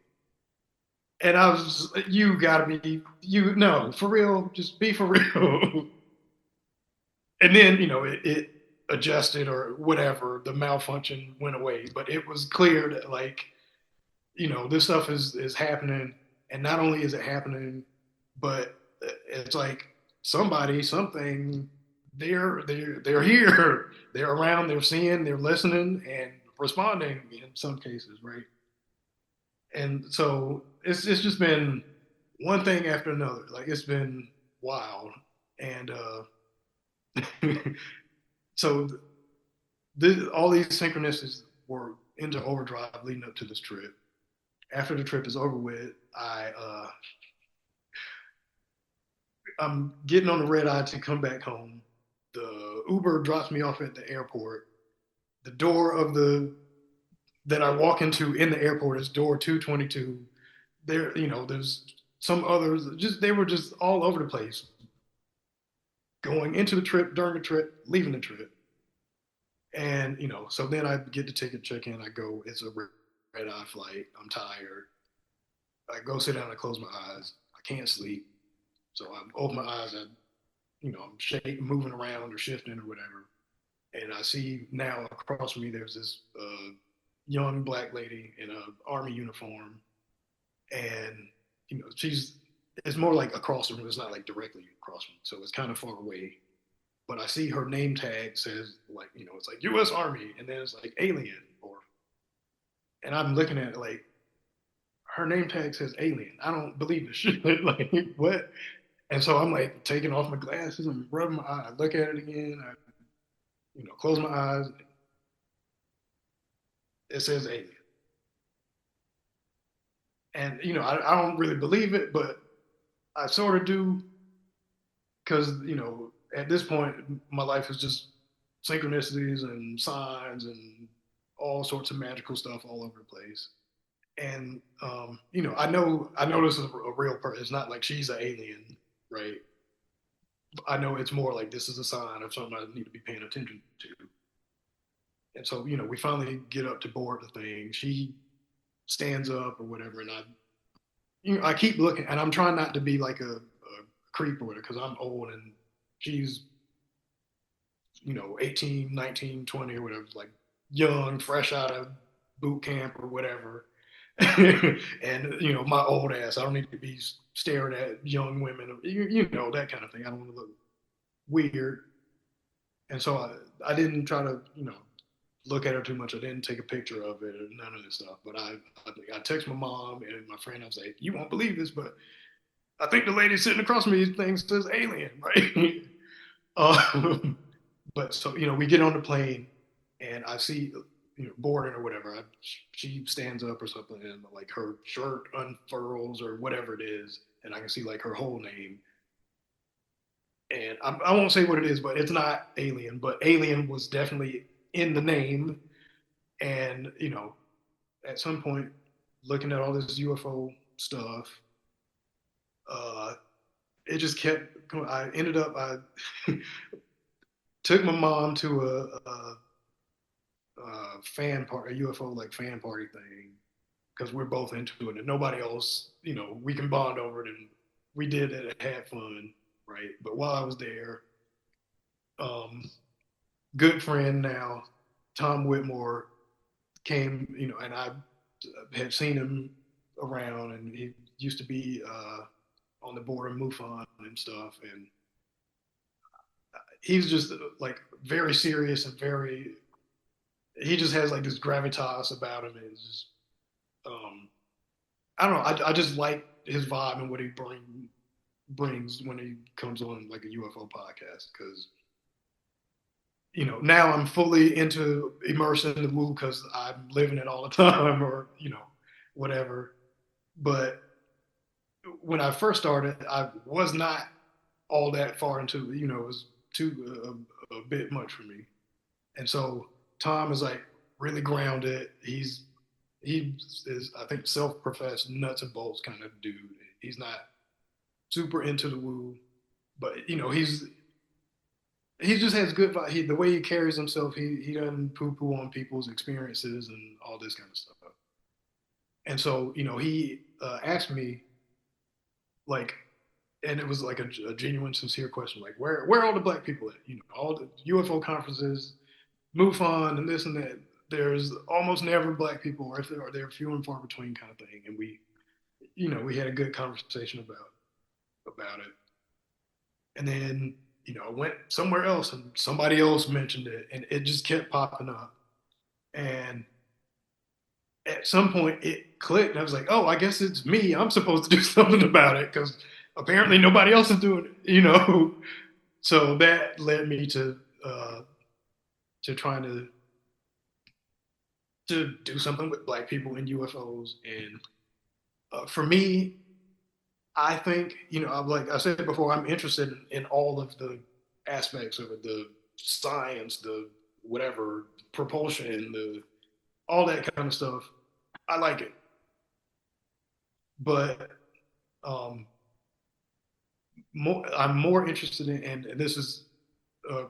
And I was, you gotta be, no, for real, just be for real. And then, it adjusted or whatever, the malfunction went away, but it was clear that, like, this stuff is happening. And not only is it happening, but it's like somebody, something, they're here, they're around, they're seeing, they're listening and responding in some cases, right? And so it's just been one thing after another. Like, it's been wild. And so all these synchronicities were into overdrive leading up to this trip. After the trip is over with, I'm getting on the red eye to come back home. The Uber drops me off at the airport. The door of the that I walk into in the airport is door 222. There's some others. Just they were just all over the place, going into the trip, during the trip, leaving the trip, and so then I get the ticket, check in. I go. It's a red eye flight. I'm tired. I go sit down. I close my eyes. I can't sleep. So I open my eyes. I'm shaking, moving around or shifting or whatever. And I see now across from me, there's this young black lady in an army uniform. And, it's more like across the room. It's not like directly across from me. So it's kind of far away. But I see her name tag says, like, it's like U.S. Army. And then it's like alien. And I'm looking at it like, her name tag says alien. I don't believe this shit. Like, what? And so I'm like taking off my glasses and rubbing my eye. I look at it again. I, close my eyes. It says alien. And, I don't really believe it, but I sort of do because, at this point, my life is just synchronicities and signs and all sorts of magical stuff all over the place. And I know this is a real person. It's not like she's an alien, right? I know it's more like this is a sign of something I need to be paying attention to. And so, we finally get up to board the thing. She stands up or whatever, and I keep looking, and I'm trying not to be like a creep or whatever because I'm old and she's 18, 19, 20 or whatever, like young, fresh out of boot camp or whatever. And my old ass, I don't need to be staring at young women, that kind of thing. I don't want to look weird. And so I didn't try to, look at her too much. I didn't take a picture of it or none of this stuff. But I text my mom and my friend. I was like, "You won't believe this, but I think the lady sitting across from me thinks says alien, right?" um, but so we get on the plane, and I see boarding or whatever. She stands up or something, and like her shirt unfurls or whatever it is, and I can see like her whole name. And I won't say what it is, but it's not alien. But alien was definitely in the name, and at some point, looking at all this UFO stuff, uh, it just kept going. I took my mom to a fan party, a UFO like fan party thing, because we're both into it, and nobody else, we can bond over it, and we did it, and had fun, right? But while I was there, um, good friend now, Tom Whitmore came, and I had seen him around, and he used to be on the board of MUFON and stuff, and he's just like very serious and very. He just has like this gravitas about him, and it's just um, I don't know. I just like his vibe and what he brings when he comes on like a UFO podcast because now I'm fully into immersed in the woo because I'm living it all the time or whatever. But when I first started, I was not all that far into it was too a bit much for me. And so Tom is like really grounded. He is I think self-professed nuts and bolts kind of dude. He's not super into the woo, but he just has good vibe. The way he carries himself, he doesn't poo poo on people's experiences and all this kind of stuff. And so he asked me like, and it was like a genuine, sincere question, like where are all the black people at? All the UFO conferences, MUFON, and this and that. There's almost never black people, or if there are, they're few and far between, kind of thing. And we had a good conversation about it. And then I went somewhere else, and somebody else mentioned it, and it just kept popping up. And at some point, it clicked, and I was like, "Oh, I guess it's me. I'm supposed to do something about it because apparently nobody else is doing it." So that led me to trying to do something with black people and UFOs. And for me, I think like I said before, I'm interested in all of the aspects of it, the science, the whatever propulsion, the all that kind of stuff. I like it, but um, I'm more interested in, and this is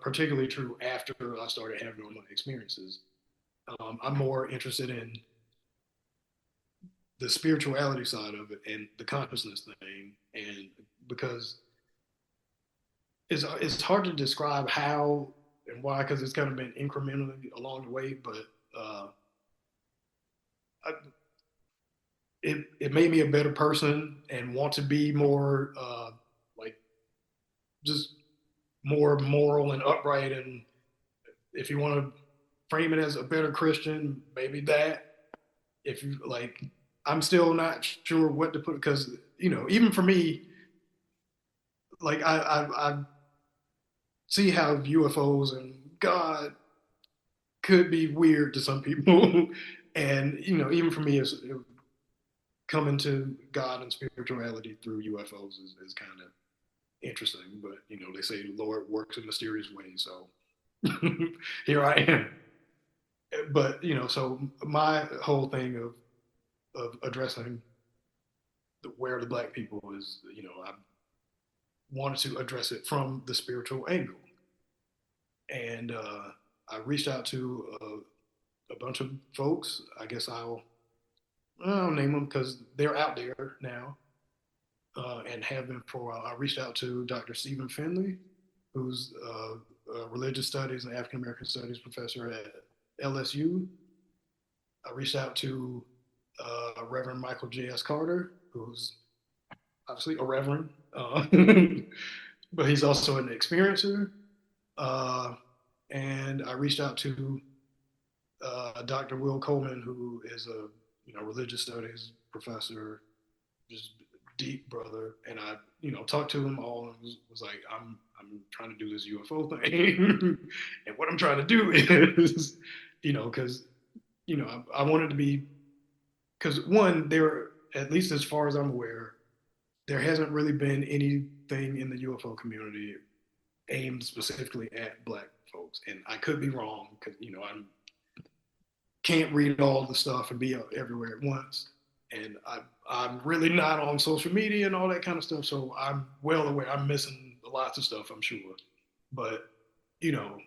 particularly true after I started having all my experiences. I'm more interested in the spirituality side of it and the consciousness thing, and because it's hard to describe how and why because it's kind of been incrementally along the way, but uh, I, it made me a better person and want to be more like just more moral and upright. And if you want to frame it as a better Christian, maybe that. If you like, I'm still not sure what to put because even for me, like I see how UFOs and God could be weird to some people, and even for me, it's coming to God and spirituality through UFOs is kind of interesting. But they say the Lord works in mysterious ways, so Here I am. But so my whole thing of addressing where the black people is, I wanted to address it from the spiritual angle, and I reached out to a bunch of folks. I guess I'll name them because they're out there now, and have been for a while. I reached out to Dr. Stephen Finley, who's a religious studies and African American studies professor at LSU. I reached out to Reverend Michael J.S. Carter, who's obviously a reverend, but he's also an experiencer. Uh, and I reached out to Dr. Will Coleman, who is a religious studies professor, just deep brother. And I talked to them all and was like, I'm trying to do this UFO thing, and what I'm trying to do is, because I wanted to be, because one, there, at least as far as I'm aware, there hasn't really been anything in the UFO community aimed specifically at black folks. And I could be wrong because I can't read all the stuff and be everywhere at once. And I'm really not on social media and all that kind of stuff. So I'm well aware I'm missing lots of stuff, I'm sure. But, you know,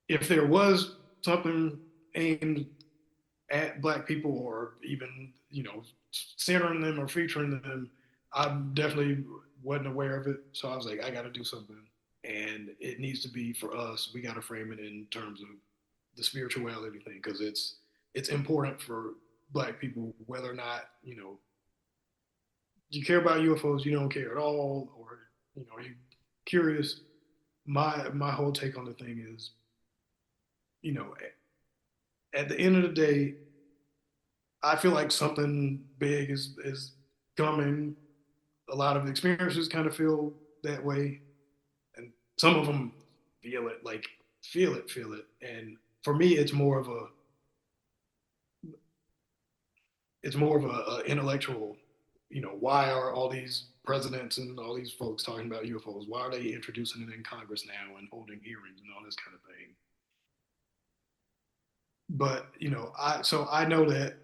if there was something aimed at black people or even, centering them or featuring them, I definitely wasn't aware of it. So I was like, I got to do something. And it needs to be for us. We got to frame it in terms of the spirituality thing because it's important for black people, whether or not, you care about UFOs, you don't care at all, or, you curious. My whole take on the thing is, you know, at the end of the day, I feel like something big is coming. A lot of experiences kind of feel that way, and some of them feel it, like feel it. And for me, it's more of a intellectual. Why are all these presidents and all these folks talking about UFOs? Why are they introducing it in Congress now and holding hearings and all this kind of thing? But I know that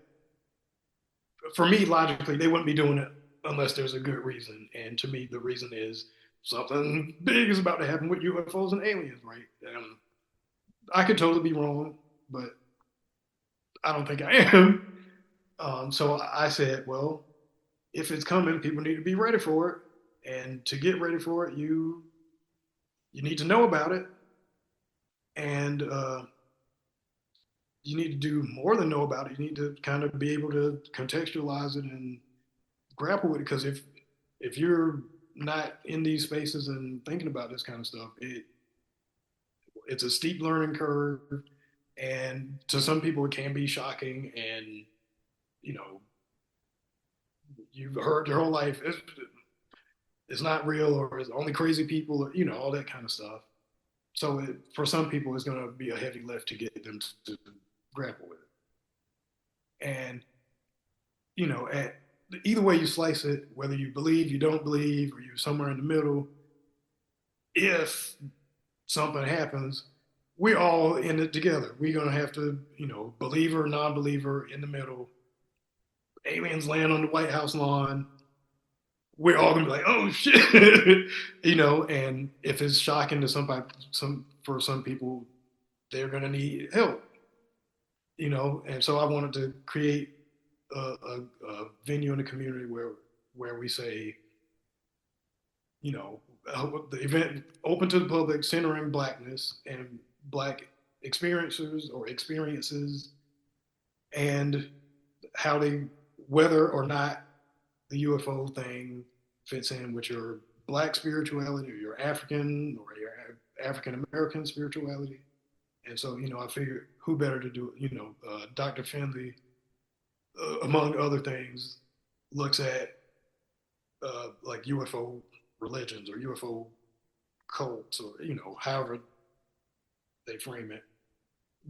for me, logically, they wouldn't be doing it unless there's a good reason. And to me, the reason is something big is about to happen with UFOs and aliens, right? I could totally be wrong, but I don't think I am. So I said, well, if it's coming, people need to be ready for it. And to get ready for it, you need to know about it, and you need to do more than know about it. You need to kind of be able to contextualize it and grapple with it. Because if you're not in these spaces and thinking about this kind of stuff, it's a steep learning curve, and to some people it can be shocking. And you know, you've heard your whole life it's not real, or it's only crazy people, or all that kind of stuff. So for some people, it's going to be a heavy lift to get them to grapple with it. And at either way you slice it, whether you believe, you don't believe, or you're somewhere in the middle, if something happens, we're all in it together. We're going to have to, believer, non-believer, in the middle. Aliens land on the White House lawn. We're all gonna be like, "Oh shit," And if it's shocking to somebody, for some people, they're gonna need help, And so I wanted to create a venue in the community where we say, the event open to the public, centering blackness and black experiences or experiences, and how they, whether or not the UFO thing fits in with your black spirituality or your African or your African American spirituality. And so, I figured who better to do it? Dr. Finley, among other things, looks at like UFO religions or UFO cults, or however they frame it.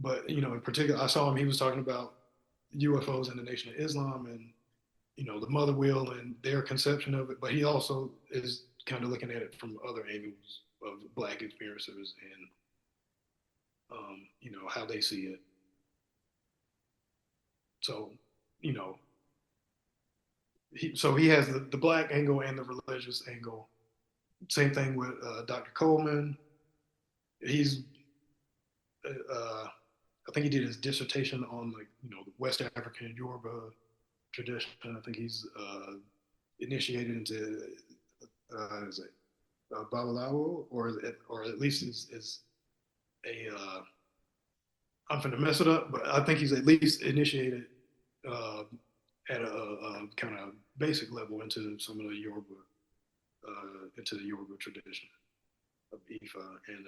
But in particular, I saw him. He was talking about UFOs and the Nation of Islam, and the mother wheel and their conception of it. But he also is kind of looking at it from other angles of black experiences, and how they see it. So, you know, so he has the black angle and the religious angle. Same thing with Dr. Coleman. He's, I think he did his dissertation on like the West African Yoruba tradition. I think he's initiated into is it Babalawo, or at least is a I'm going to mess it up, but I think he's at least initiated uh, at a kind of basic level into some of the Yoruba into the Yoruba tradition of Ifa, and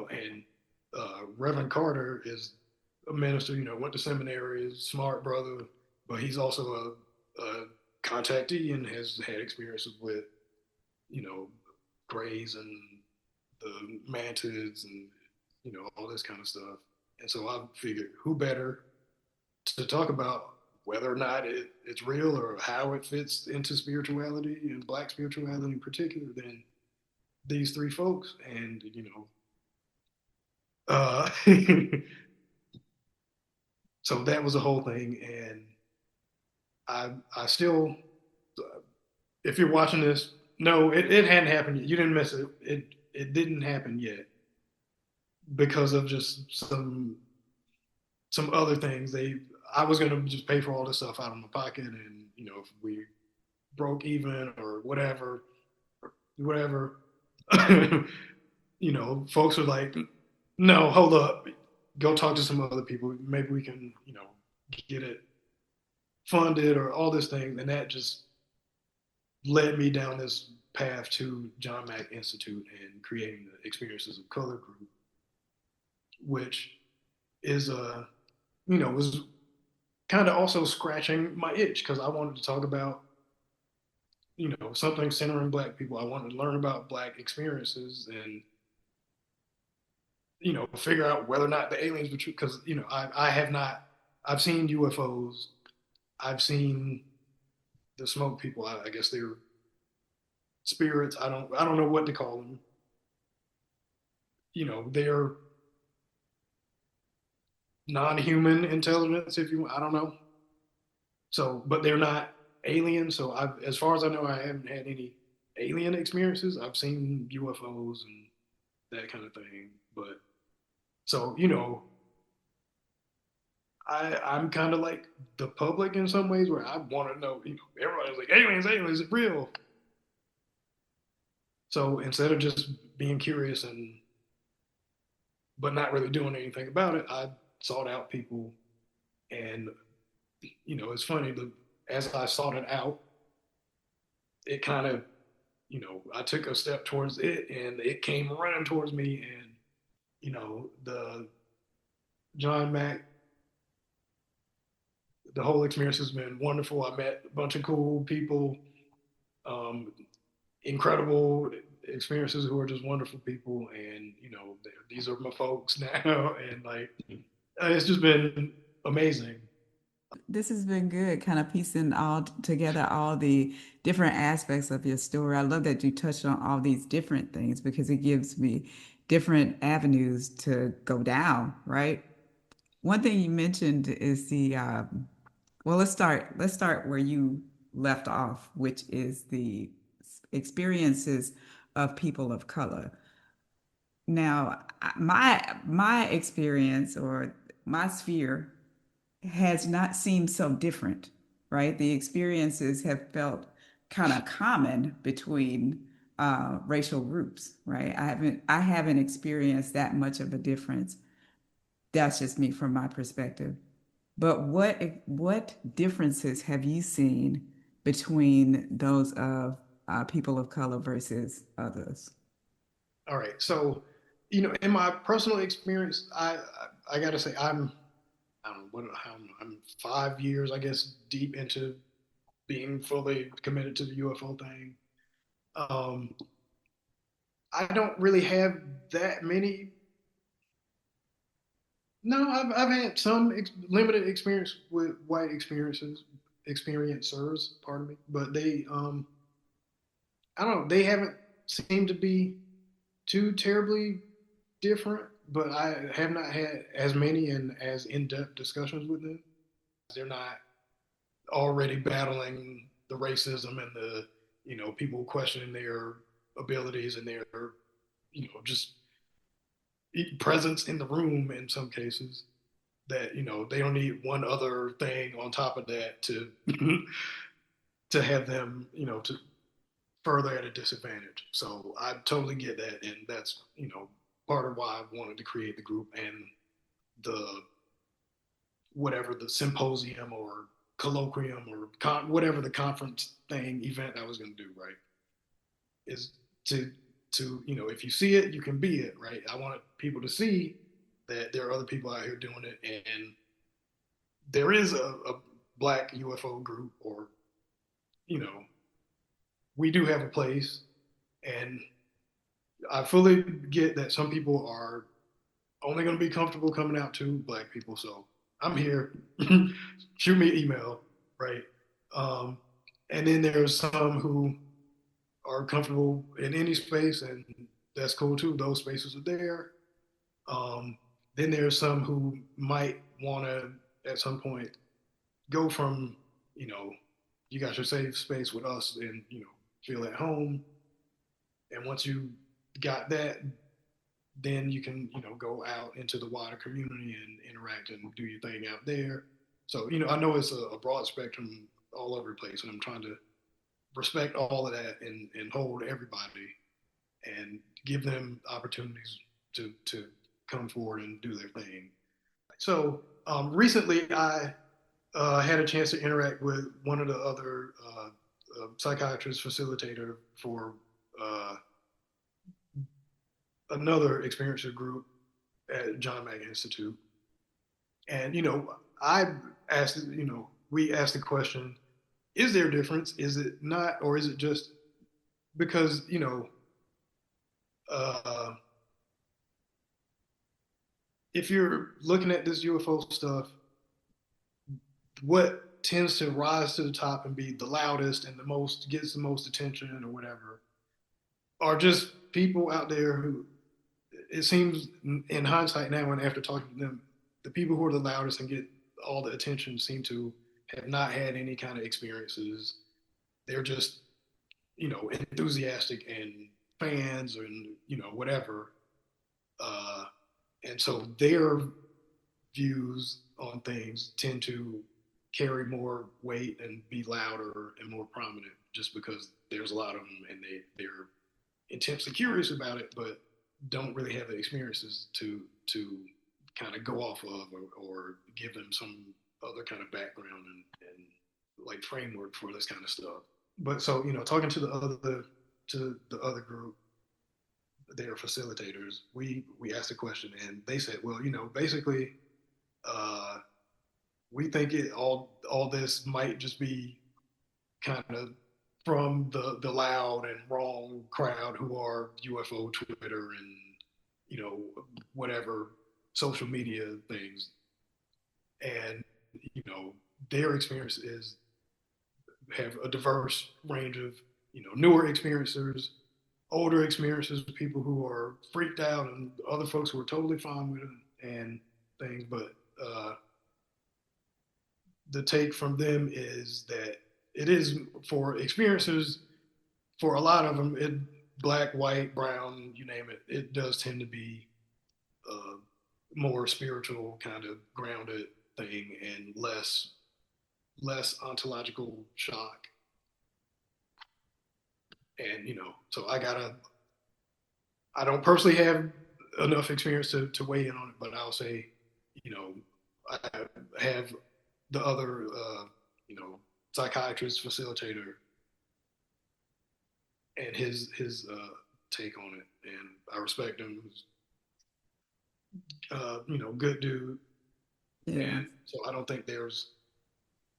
and Reverend Carter is a minister. Went to seminary, is a smart brother, but he's also a contactee and has had experiences with Greys and the Mantids and all this kind of stuff. And so I figured, who better to talk about whether or not it's real or how it fits into spirituality and Black spirituality in particular than these three folks. And so that was the whole thing. And I still, if you're watching this, no, it hadn't happened yet. You didn't miss it. It didn't happen yet because of just some other things. I was gonna just pay for all this stuff out of my pocket, and if we broke even or whatever, folks are like, no, hold up, go talk to some other people. Maybe we can, get it funded or all this thing, and that just led me down this path to John Mack Institute and creating the Experiences of Color group, which is was kind of also scratching my itch because I wanted to talk about something centering Black people. I wanted to learn about Black experiences and figure out whether or not the aliens were true. Because I have not. I've seen UFOs. I've seen the smoke people. I guess they're spirits. I don't know what to call them. They're non-human intelligence, if you. I don't know. So, but they're not aliens. So, as far as I know, I haven't had any alien experiences. I've seen UFOs and that kind of thing. But so, I'm kind of like the public in some ways, where I want to know. Everybody's like aliens, aliens, it's real. So instead of just being curious and but not really doing anything about it, I sought out people, and it's funny. As I sought it out, it kind of I took a step towards it, and it came running towards me, and the John Mack, the whole experience has been wonderful. I met a bunch of cool people, um, incredible experiences who are just wonderful people, and these are my folks now, and like it's just been amazing. This has been good, kind of piecing all together all the different aspects of your story. I love that you touched on all these different things because it gives me different avenues to go down, right? One thing you mentioned is well, let's start where you left off, which is the experiences of people of color. Now, my experience or my sphere has not seemed so different, right? The experiences have felt kind of common between racial groups, right? I haven't experienced that much of a difference. That's just me from my perspective. But what differences have you seen between those of people of color versus others? All right, so in my personal experience, I got to say I don't know I'm 5 years, I guess, deep into being fully committed to the UFO thing. Um, I don't really have that many. No, I've had some limited experience with white experiencers, pardon me, but I don't know, they haven't seemed to be too terribly different, but I have not had as many and as in-depth discussions with them. They're not already battling the racism and the people questioning their abilities and their just presence in the room in some cases, that they don't need one other thing on top of that to to have them to further at a disadvantage. So I totally get that, and that's part of why I wanted to create the group and the whatever the symposium or colloquium or whatever the conference thing event I was going to do, right, is to if you see it, you can be it, right? I want people to see that there are other people out here doing it, and there is a black UFO group, or you know we do have a place, and I fully get that some people are only going to be comfortable coming out to black people. So I'm here. Shoot me an email, right? Um, and then there's some who are comfortable in any space, and that's cool too. Those spaces are there. Um, then there's some who might want to, at some point, go from, you know, you got your safe space with us and, feel at home. And once you got that, then you can go out into the wider community and interact and do your thing out there. So I know it's a broad spectrum all over the place, and I'm trying to respect all of that and hold everybody and give them opportunities to come forward and do their thing. So recently I had a chance to interact with one of the other psychiatrist facilitator for uh, another experiencer group at John Mack Institute. And, I asked, we asked the question, is there a difference? Is it not? Or is it just because, uh, if you're looking at this UFO stuff, what tends to rise to the top and be the loudest and the most, gets the most attention or whatever, are just people out there who, it seems in hindsight now and after talking to them, the people who are the loudest and get all the attention seem to have not had any kind of experiences. They're just, enthusiastic and fans and, whatever. Uh, and so their views on things tend to carry more weight and be louder and more prominent just because there's a lot of them and they're intensely curious about it, but don't really have the experiences to kind of go off of, or give them some other kind of background and like framework for this kind of stuff. But so talking to the other group, their facilitators, we asked a question and they said, well, basically, uh, we think all this might just be kind of from the loud and wrong crowd who are UFO Twitter and whatever social media things, and their experience is have a diverse range of newer experiencers, older experiences, people who are freaked out, and other folks who are totally fine with it and things. But the take from them is that it is for experiencers, for a lot of them, it black, white, brown, you name it, it does tend to be a more spiritual kind of grounded thing and less ontological shock. And so I don't personally have enough experience to weigh in on it, but I'll say, you know, I have the other, psychiatrist facilitator and his take on it, and I respect him. Good dude, Yeah. and so I don't think there's,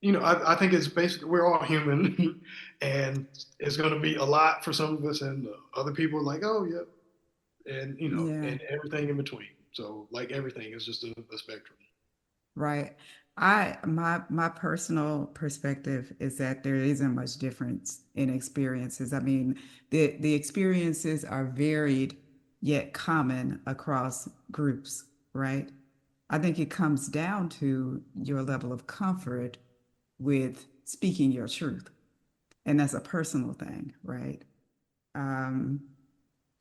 I think it's basically we're all human, and it's going to be a lot for some of us, and other people are like, oh yeah, and Yeah. and everything in between. So like everything is just a spectrum. Right. My personal perspective is that there isn't much difference in experiences. I mean, the experiences are varied, yet common across groups, right? I think it comes down to your level of comfort with speaking your truth. And that's a personal thing, right? Um,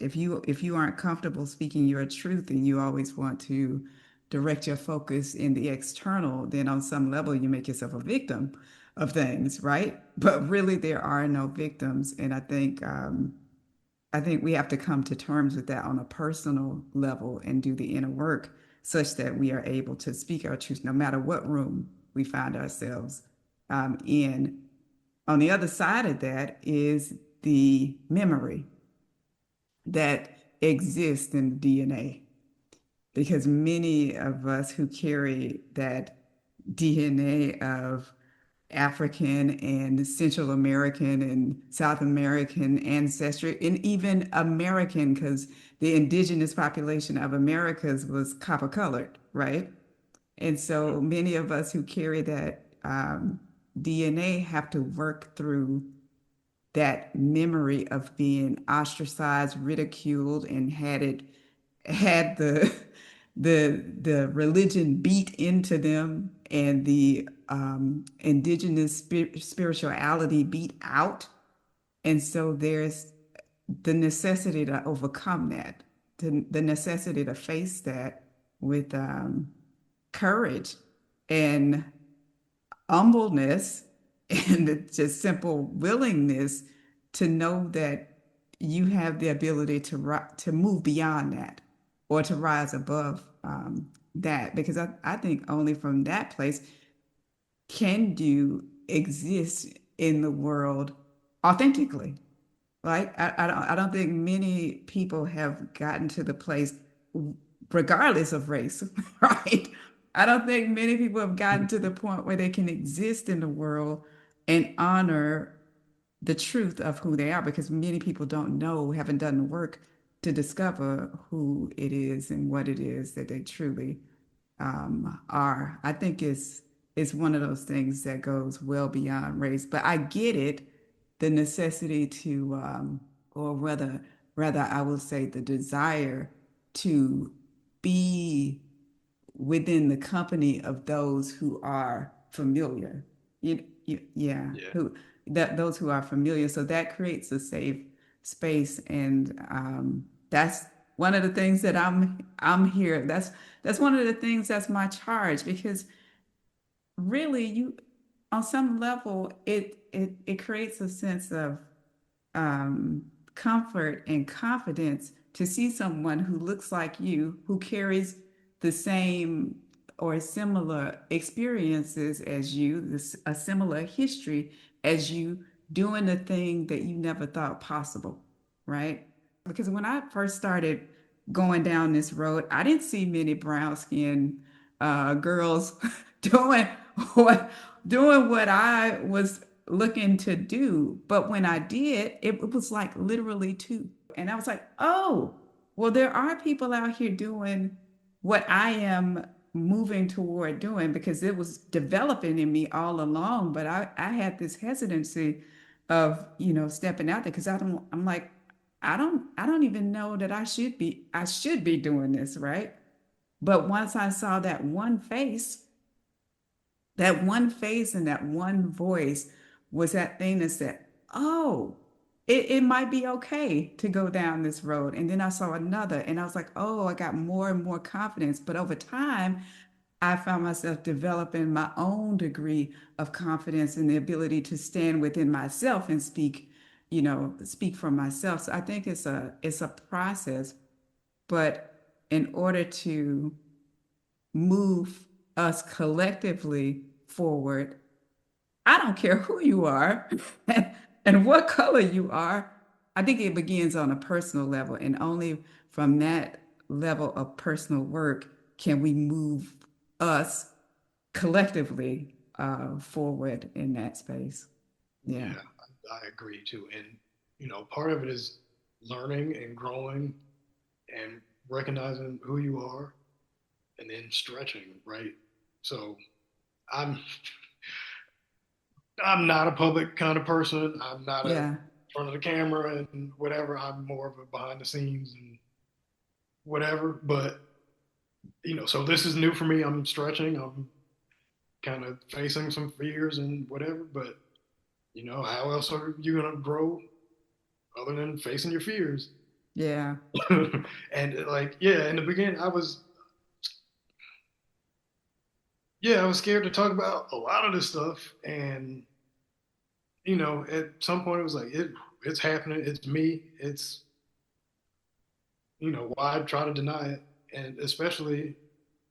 if you aren't comfortable speaking your truth and you always want to direct your focus in the external, then on some level you make yourself a victim of things, right? But really there are no victims, and I think we have to come to terms with that on a personal level and do the inner work such that we are able to speak our truth no matter what room we find ourselves in. On the other side of that is the memory that exists in the DNA, because many of us who carry that DNA of African and Central American and South American ancestry, and even American, because the indigenous population of Americas was copper colored, right? And so many of us who carry that DNA have to work through that memory of being ostracized, ridiculed, and had the religion beat into them and the indigenous spirituality beat out. And so there's the necessity to overcome that, the necessity to face that with courage and humbleness and just simple willingness to know that you have the ability to move beyond that or to rise above that, because I think only from that place can you exist in the world authentically. Like I don't think many people have gotten to the place, regardless of race, right? I don't think many people have gotten to the point where they can exist in the world and honor the truth of who they are, because many people don't know, haven't done the work to discover who it is and what it is that they truly are. I think it's one of those things that goes well beyond race. But I get it, the necessity to, or rather, I will say the desire to be within the company of those who are familiar. Yeah, Yeah. who that those who are familiar. So that creates a safe space, and that's one of the things that I'm here. That's one of the things that's my charge, because really you on some level it creates a sense of comfort and confidence to see someone who looks like you, who carries the same or similar experiences as you, a similar history as you, doing the thing that you never thought possible, right? Because when I first started going down this road, I didn't see many brown skinned girls doing what doing what I was looking to do. But when I did, it was like literally two. And I was like, oh, well, there are people out here doing what I am moving toward doing, because it was developing in me all along. But I had this hesitancy of, stepping out there, because I'm like, I don't even know that I should be doing this, right? But once I saw that one face and that one voice was that thing that said, oh, it might be okay to go down this road. And then I saw another, and I was like, oh, I got more and more confidence. But over time, I found myself developing my own degree of confidence and the ability to stand within myself and speak for myself. So I think it's a process, but in order to move us collectively forward, I don't care who you are and what color you are. I think it begins on a personal level, and only from that level of personal work can we move us collectively forward in that space. Yeah, Yeah, I agree too. And, part of it is learning and growing and recognizing who you are and then stretching, right? So I'm I'm not a public kind of person. I'm not a yeah, front of the camera and whatever. I'm more of a behind the scenes and whatever. But so this is new for me. I'm stretching. I'm kind of facing some fears and whatever. But how else are you gonna grow other than facing your fears? Yeah. And like, yeah, in the beginning, I was scared to talk about a lot of this stuff, and at some point, it was like it's happening. It's me. It's why try to deny it, and especially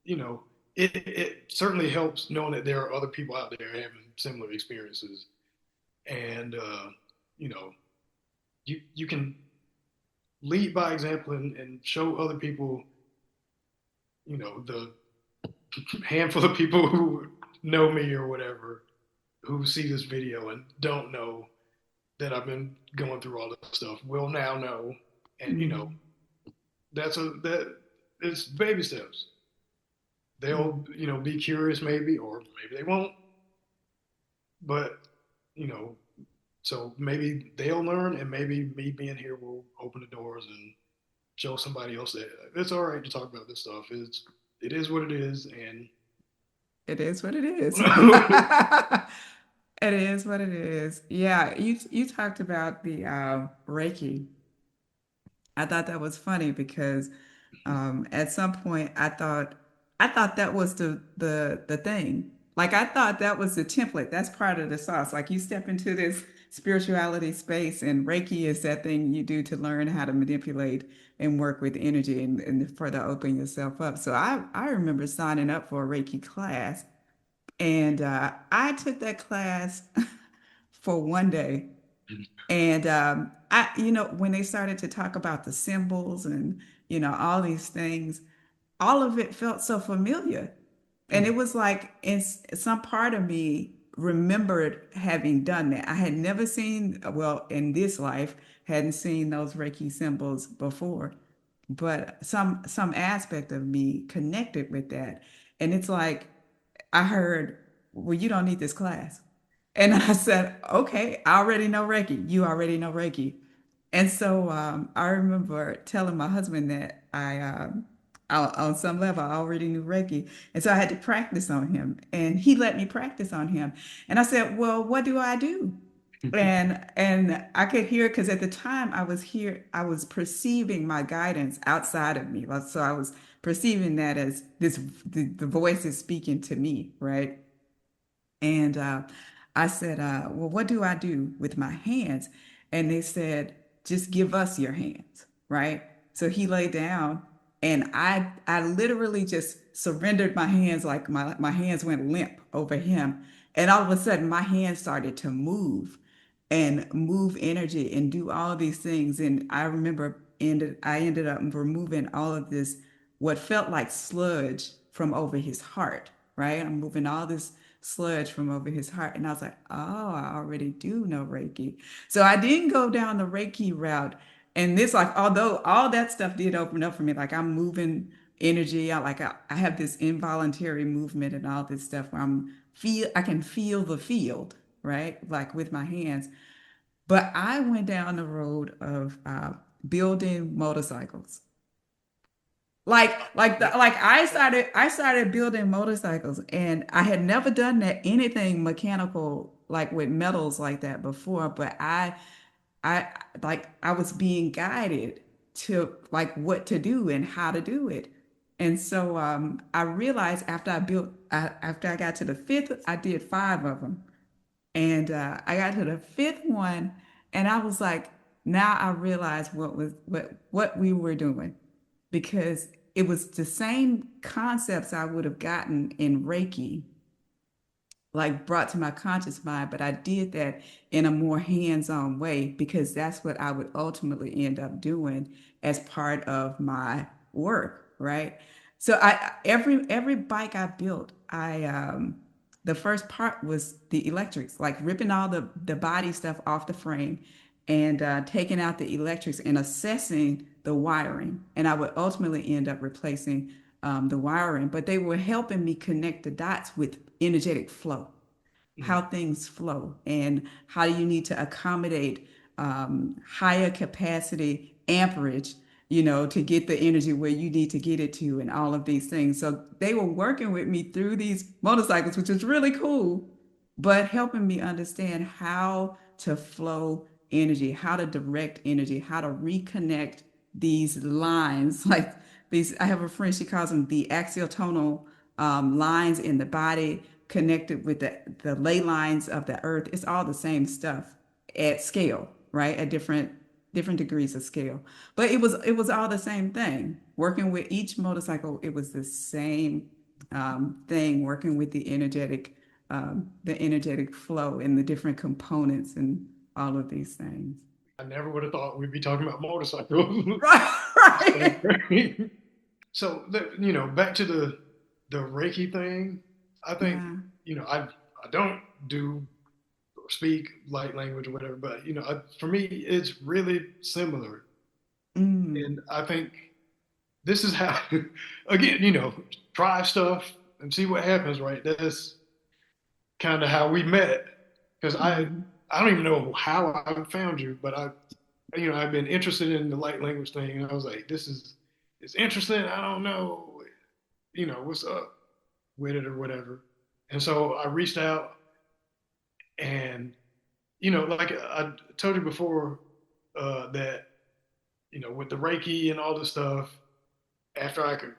you know, it certainly helps knowing that there are other people out there having similar experiences, and you know, you can lead by example and show other people, the handful of people who know me or whatever, who see this video and don't know that I've been going through all this stuff will now know, and Mm, that it's baby steps. They'll mm. be curious maybe, or maybe they won't, but you know so maybe they'll learn, and maybe me being here will open the doors and show somebody else that it's all right to talk about this stuff. It is what it is, and It is what it is. It is what it is. Yeah, you talked about the Reiki. I thought that was funny because at some point I thought that was the thing. Like I thought that was the template. That's part of the sauce. Like you step into this spirituality space and Reiki is that thing you do to learn how to manipulate and work with energy and further open yourself up. So I remember signing up for a Reiki class and I took that class for one day. And when they started to talk about the symbols and, all these things, all of it felt so familiar. And it was like some part of me remembered having done that. I had never seen, well, in this life, hadn't seen those Reiki symbols before, but some aspect of me connected with that. And it's like I heard, well, you don't need this class. And I said, okay, I already know Reiki. You already know Reiki. And so I remember telling my husband that on some level, I already knew Reiki. And so I had to practice on him. And he let me practice on him. And I said, well, what do I do? And I could hear because at the time I was perceiving my guidance outside of me. So I was perceiving that as the voice is speaking to me, right? And I said, well, what do I do with my hands? And they said, just give us your hands, right? So he lay down and I literally just surrendered my hands, like my hands went limp over him. And all of a sudden my hands started to move and move energy and do all these things. And I remember I ended up removing all of this, what felt like sludge from over his heart, right? I'm moving all this sludge from over his heart. And I was like, oh, I already do know Reiki. So I didn't go down the Reiki route. And this, like, although all that stuff did open up for me, like I'm moving energy, I have this involuntary movement and all this stuff where I can feel the field, right? Like with my hands. But I went down the road of building motorcycles. Like I started building motorcycles and I had never done that anything mechanical like with metals like that before, but I like I was being guided to like what to do and how to do it. And so I realized after I got to the fifth, I did five of them. And I got to the fifth one, and I was like, now I realized what we were doing because it was the same concepts I would have gotten in Reiki like brought to my conscious mind, but I did that in a more hands-on way because that's what I would ultimately end up doing as part of my work, right? So I every bike I built, I the first part was the electrics, like ripping all the body stuff off the frame and taking out the electrics and assessing the wiring. And I would ultimately end up replacing the wiring, but they were helping me connect the dots with energetic flow, how Mhm. things flow, and how you need to accommodate higher capacity amperage, to get the energy where you need to get it to and all of these things. So they were working with me through these motorcycles, which is really cool, but helping me understand how to flow energy, how to direct energy, how to reconnect these lines. Like these, I have a friend, she calls them the axial tonal lines in the body connected with the ley lines of the earth. It's all the same stuff at scale, right? At different degrees of scale. But it was all the same thing. Working with each motorcycle, it was the same thing, working with the energetic flow and the different components and all of these things. I never would have thought we'd be talking about motorcycles. Right, right. So, back to the Reiki thing. I think, Yeah. I don't do or speak light language or whatever, but for me, it's really similar, Mm. and I think this is how, again, try stuff and see what happens. Right? That's kind of how we met, because Mm-hmm. I don't even know how I found you, but I've been interested in the light language thing, and I was like, it's interesting. I don't know, what's up with it or whatever. And so I reached out, and like I told you before, that with the Reiki and all this stuff, after I could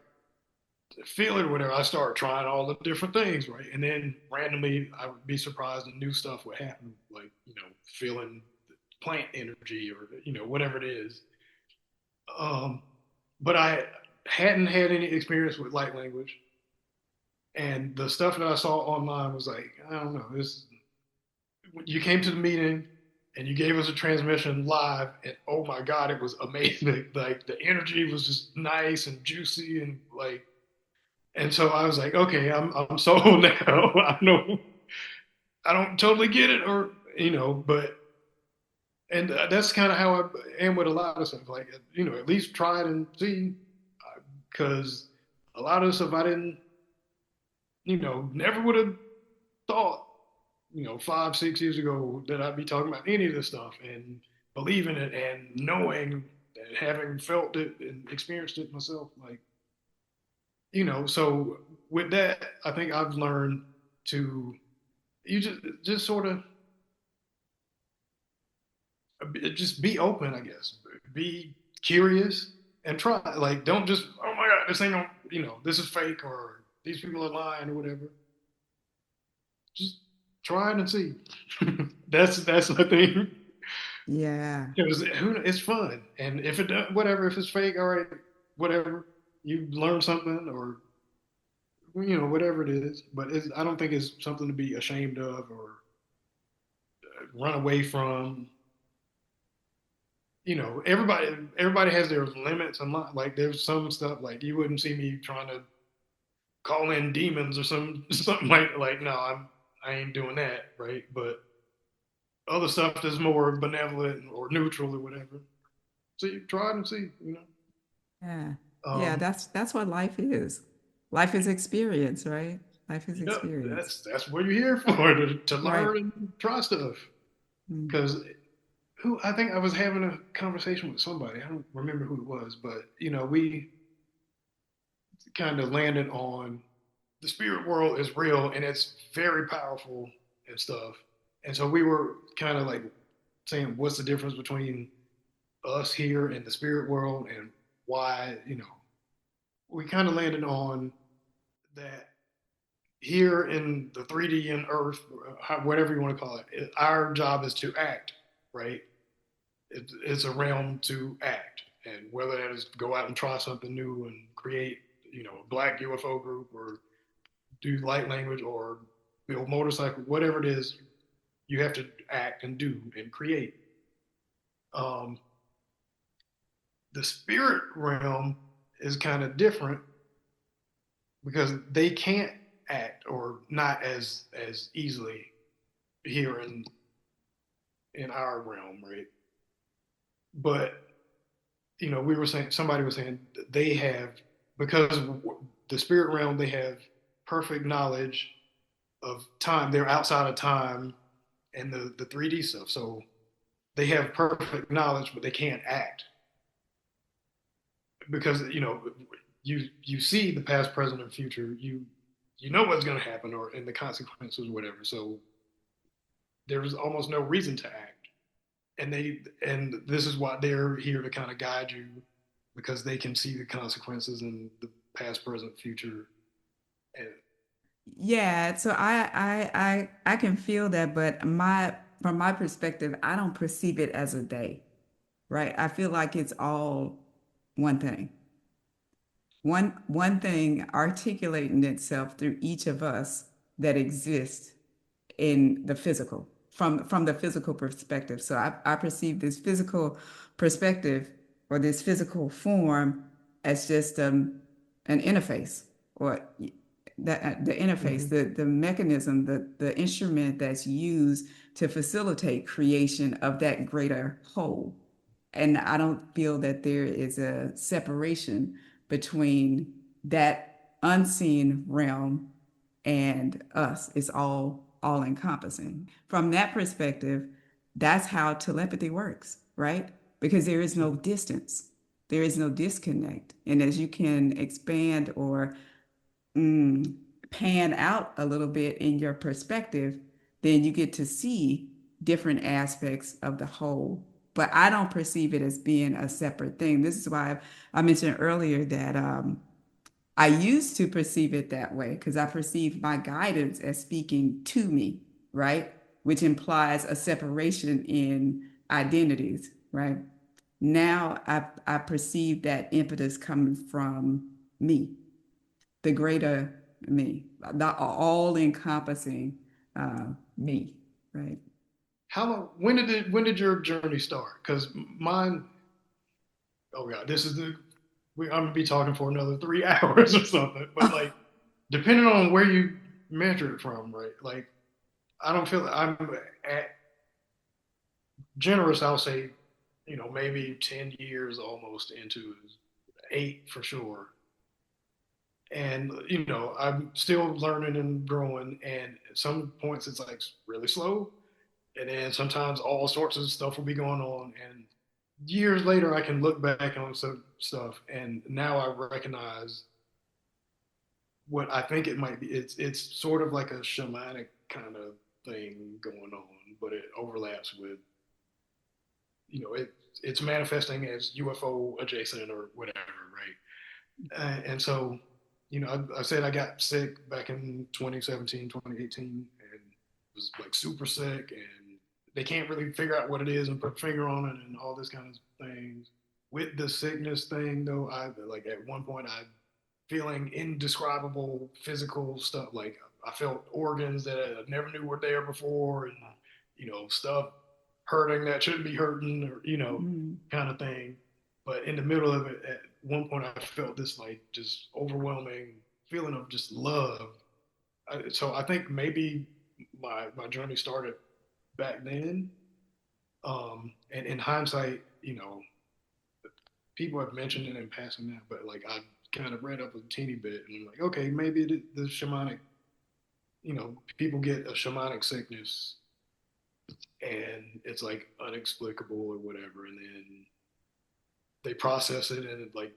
feel it or whatever, I started trying all the different things, right? And then randomly, I would be surprised and new stuff would happen, like feeling plant energy or whatever it is. Um, but I hadn't had any experience with light language, and the stuff that I saw online was like, I don't know, this. You came to the meeting and you gave us a transmission live, and oh my god, it was amazing. Like the energy was just nice and juicy, and like, and so I was like, okay, I'm sold now. I know I don't totally get it, or but and that's kind of how I am with a lot of stuff. Like at least try it and see, because a lot of stuff I didn't, never would have thought, 5, 6 years ago that I'd be talking about any of this stuff and believing it and knowing and having felt it and experienced it myself. Like, so with that, I think I've learned to you just sort of just be open, I guess. Be curious and try. Like, don't just, oh my God, this ain't no, this is fake or these people are lying or whatever. Just try it and see. That's the thing. Yeah. It's fun, and if it does, whatever, if it's fake, all right, whatever. You learn something, or whatever it is. But I don't think it's something to be ashamed of or run away from. Everybody has their limits, and like there's some stuff like you wouldn't see me trying to call in demons or something like no, I ain't doing that, right? But other stuff that's more benevolent or neutral or whatever. So you try it and see. Yeah. Yeah, Um, that's what life is. Life is experience, right? Life is yeah, experience. that's what you're here for, to Right. learn and try stuff. Mm. Because who I think I was having a conversation with somebody. I don't remember who it was, but we kind of landed on the spirit world is real and it's very powerful and stuff. And so we were kind of like saying, what's the difference between us here and the spirit world, and why, we kind of landed on that here in the 3D and Earth, whatever you want to call it, our job is to act, right? It's a realm to act, and whether that is go out and try something new and create, a black UFO group, or do light language, or build motorcycle, whatever it is, you have to act and do and create. Um, the spirit realm is kind of different because they can't act, or not as easily here in our realm, right? But we were saying, somebody was saying they have, because the spirit realm, they have perfect knowledge of time. They're outside of time and the 3D stuff, so they have perfect knowledge, but they can't act. because you see the past, present, and future. You know what's going to happen or and the consequences, or whatever. So there's almost no reason to act. And this is why they're here to kind of guide you because they can see the consequences in the past, present, future. And Yeah, so I can feel that, but from my perspective, I don't perceive it as a day, right? I feel like it's all one thing. One thing articulating itself through each of us that exists in the physical, from the physical perspective. So I perceive this physical perspective or this physical form as just an interface or the interface, mm-hmm, the mechanism, the instrument that's used to facilitate creation of that greater whole. And I don't feel that there is a separation between that unseen realm and us. It's all encompassing. From that perspective, that's how telepathy works, right? Because there is no distance. There is no disconnect. And as you can expand or mm, pan out a little bit in your perspective, then you get to see different aspects of the whole. But I don't perceive it as being a separate thing. This is why I mentioned earlier that I used to perceive it that way because I perceived my guidance as speaking to me, right? Which implies a separation in identities, right? Now I perceive that impetus coming from me, the greater me, the all encompassing me, right? how long? When did your journey start? Because mine. Oh God, this is the. I'm gonna be talking for another 3 hours or something. But like, depending on where you measure it from, right? Like, I don't feel I'm at generous. I'll say, maybe 10 years almost into 8 for sure. And I'm still learning and growing. And at some points, it's like really slow, and then sometimes all sorts of stuff will be going on. And years later, I can look back on some stuff, and now I recognize what I think it might be. It's sort of like a shamanic kind of thing going on, but it overlaps with it's manifesting as UFO adjacent or whatever, right? And so I said I got sick back in 2017, 2018, and was like super sick, and they can't really figure out what it is and put a finger on it and all this kind of things. With the sickness thing, though, I like at one point I feeling indescribable physical stuff. Like I felt organs that I never knew were there before, and stuff hurting that shouldn't be hurting, or Mm. kind of thing. But in the middle of it, at one point, I felt this like just overwhelming feeling of just love. So I think maybe my journey started back then. And in hindsight, people have mentioned it in passing that, but like I kind of read up a teeny bit and I'm like, okay, maybe the shamanic, people get a shamanic sickness and it's like unexplicable or whatever, and then they process it and it like,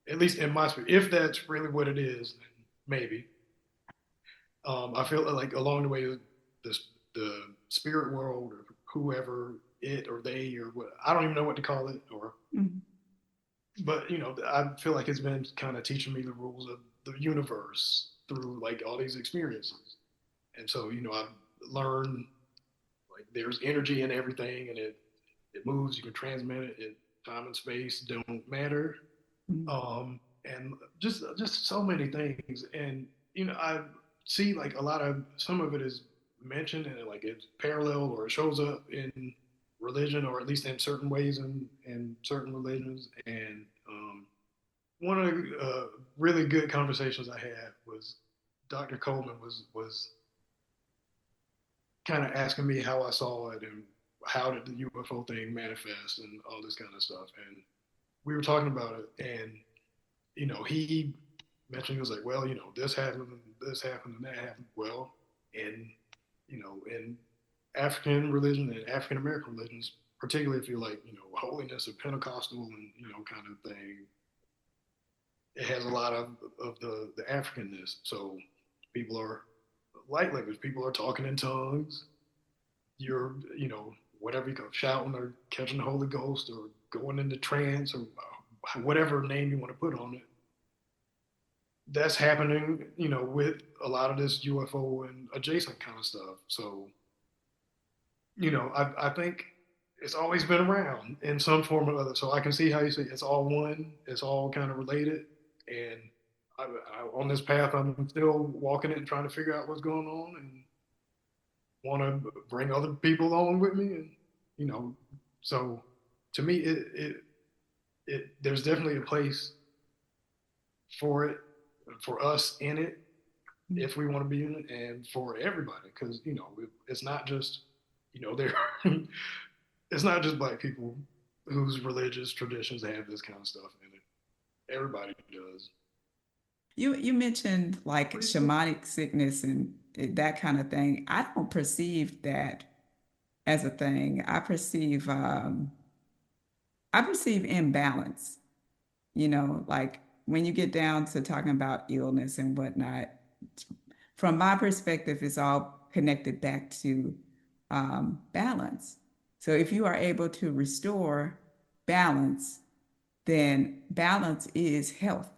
at least in my spirit, if that's really what it is, then maybe. I feel like along the way, the spirit world or whoever it or they or what, I don't even know what to call it, or Mm. but I feel like it's been kind of teaching me the rules of the universe through like all these experiences. And so I've learned like there's energy in everything, and it moves. You can transmit it. Time and space don't matter, Mm. and just so many things. And I see like a lot of some of it is mentioned and like it's parallel or it shows up in religion, or at least in certain ways in certain religions. And one of the really good conversations I had was Dr. Coleman was kind of asking me how I saw it and how did the UFO thing manifest and all this kind of stuff. And we were talking about it, and he mentioned, he was like, well, this happened, and that happened. Well, in in African religion and African American religions, particularly if you're like holiness or Pentecostal and kind of thing, it has a lot of the Africanness. So people are light language. People are talking in tongues. You're, whatever you go, shouting or catching the Holy Ghost or going into trance or whatever name you want to put on it. That's happening, with a lot of this UFO and adjacent kind of stuff. So, I think it's always been around in some form or other. So I can see how you say it's all one, it's all kind of related. And on this path, I'm still walking it and trying to figure out what's going on and want to bring other people along with me. And, you know, so to me, there's definitely a place for it, for us in it, if we want to be in it, and for everybody, because it's not just there. It's not just black people whose religious traditions have this kind of stuff in it. Everybody does. You mentioned like Pretty cool. shamanic sickness and that kind of thing. I don't perceive that as a thing. I perceive imbalance, like when you get down to talking about illness and whatnot, from my perspective, it's all connected back to balance. So if you are able to restore balance, then balance is health,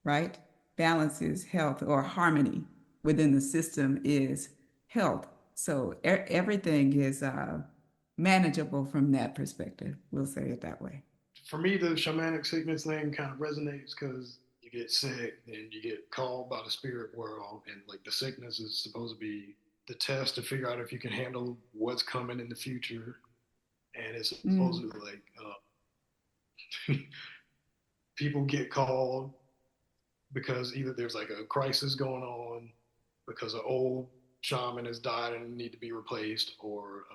right? Balance is health, or harmony within the system is health. So everything is manageable from that perspective. We'll say it that way. For me, the shamanic sickness thing kind of resonates because you get sick and you get called by the spirit world, and like the sickness is supposed to be the test to figure out if you can handle what's coming in the future, and it's supposed Mm. to be like people get called because either there's like a crisis going on because an old shaman has died and need to be replaced, or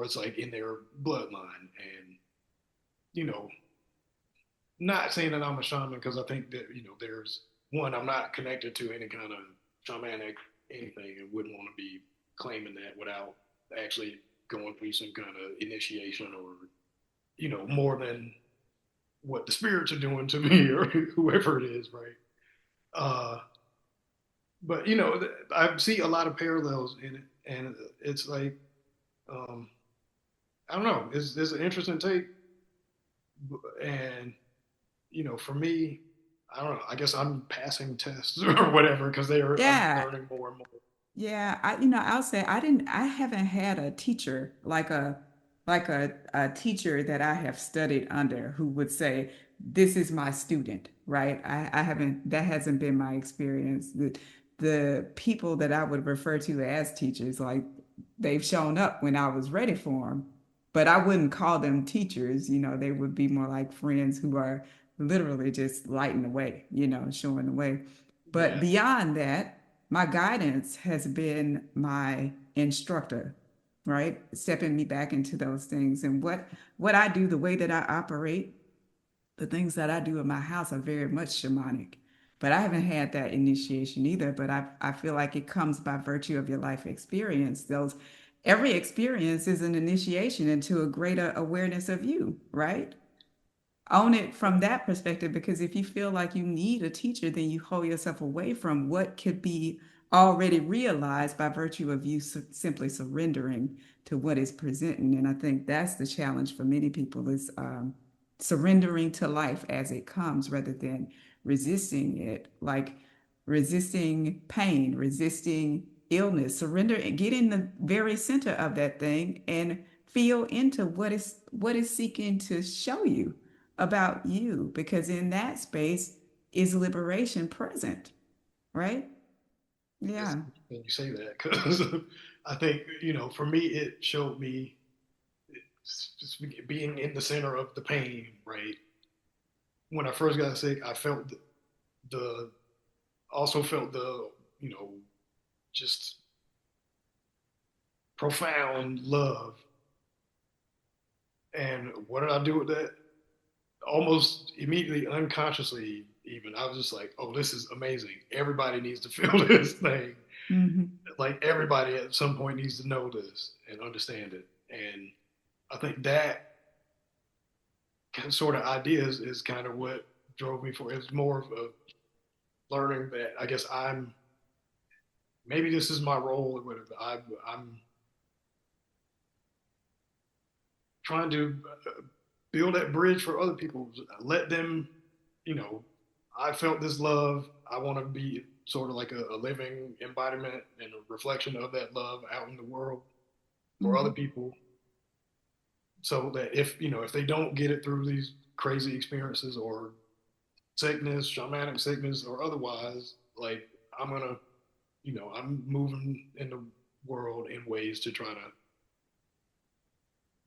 it's like in their bloodline. And you know, not saying that I'm a shaman because I think that there's one, I'm not connected to any kind of shamanic anything and wouldn't want to be claiming that without actually going through some kind of initiation or more than what the spirits are doing to me or whoever it is, right? Uh, but I see a lot of parallels in it, and it's like I don't know, it's an interesting take, and for me, I don't know. I guess I'm passing tests or whatever because I'm Yeah, learning more and more. yeah. I'll say I haven't had a teacher like a teacher that I have studied under who would say, this is my student, right? I haven't, that hasn't been my experience. The people that I would refer to as teachers, like they've shown up when I was ready for them, but I wouldn't call them teachers. They would be more like friends who are literally just lighting the way, showing the way. But Yeah, beyond that, my guidance has been my instructor, right? Stepping me back into those things. And what I do, the way that I operate, the things that I do in my house are very much shamanic. But I haven't had that initiation either. But I feel like it comes by virtue of your life experience. Every experience is an initiation into a greater awareness of you, right? Own it from that perspective, because if you feel like you need a teacher, then you hold yourself away from what could be already realized by virtue of you simply surrendering to what is presenting. And I think that's the challenge for many people, is surrendering to life as it comes rather than resisting it, like resisting pain, resisting illness. Surrender and get in the very center of that thing and feel into what is seeking to show you about you, because in that space is liberation present, right? it's Yeah. interesting you say that because I think for me it showed me being in the center of the pain. Right when I first got sick, I felt the also felt the just profound love. And what did I do with that? Almost immediately, unconsciously, even I was just like, "Oh, this is amazing! Everybody needs to feel this thing. Hmm. Like everybody at some point needs to know this and understand it." And I think that sort of idea is kind of what drove me for. It was more of a learning that I guess I'm maybe this is my role or whatever. I'm trying to build that bridge for other people. Let them, you know, I felt this love. I want to be sort of like a living embodiment and a reflection of that love out in the world for other Mhm. people. So that if if they don't get it through these crazy experiences or sickness, shamanic sickness, or otherwise, like I'm gonna, I'm moving in the world in ways to try to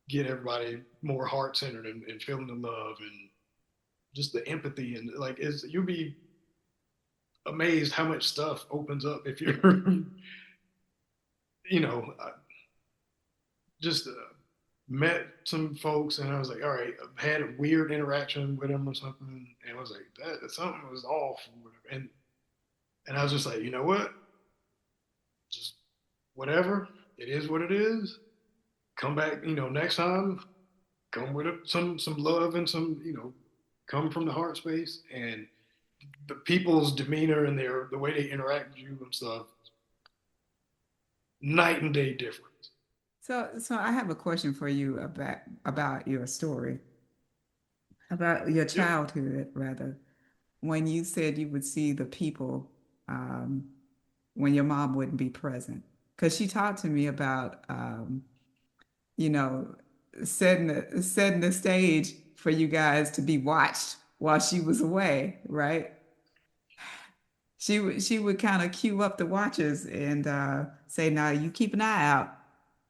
get everybody more heart centered and feeling the love and just the empathy and like is you'll be amazed how much stuff opens up if you're you know just met some folks and I was like all right I had a weird interaction with them or something and I was like that something was off and I was just like you know what just whatever it is what it is come back next time come with some love and some come from the heart space and the people's demeanor and the way they interact with you and stuff night and day difference. So I have a question for you about your story, about your Yep. childhood, rather. When you said you would see the people um, when your mom wouldn't be present, because she talked to me about you know, setting the stage for you guys to be watched while she was away, right? She would kind of cue up the watchers and say, "Now you keep an eye out,"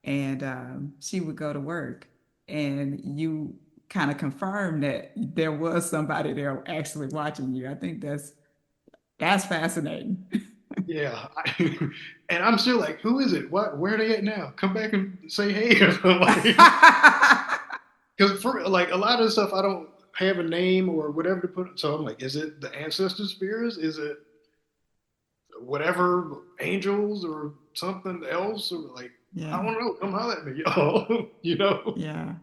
and she would go to work, and you kind of confirm that there was somebody there actually watching you. I think that's fascinating. Yeah. And I'm still like, who is it? What? Where are they at now? Come back and say hey or something like. Because for like a lot of the stuff, I don't have a name or whatever to put. So I'm like, is it the ancestor spirits? Is it whatever angels or something else? Or like, I Yeah, want to know. Come holler at me, y'all. you know. yeah.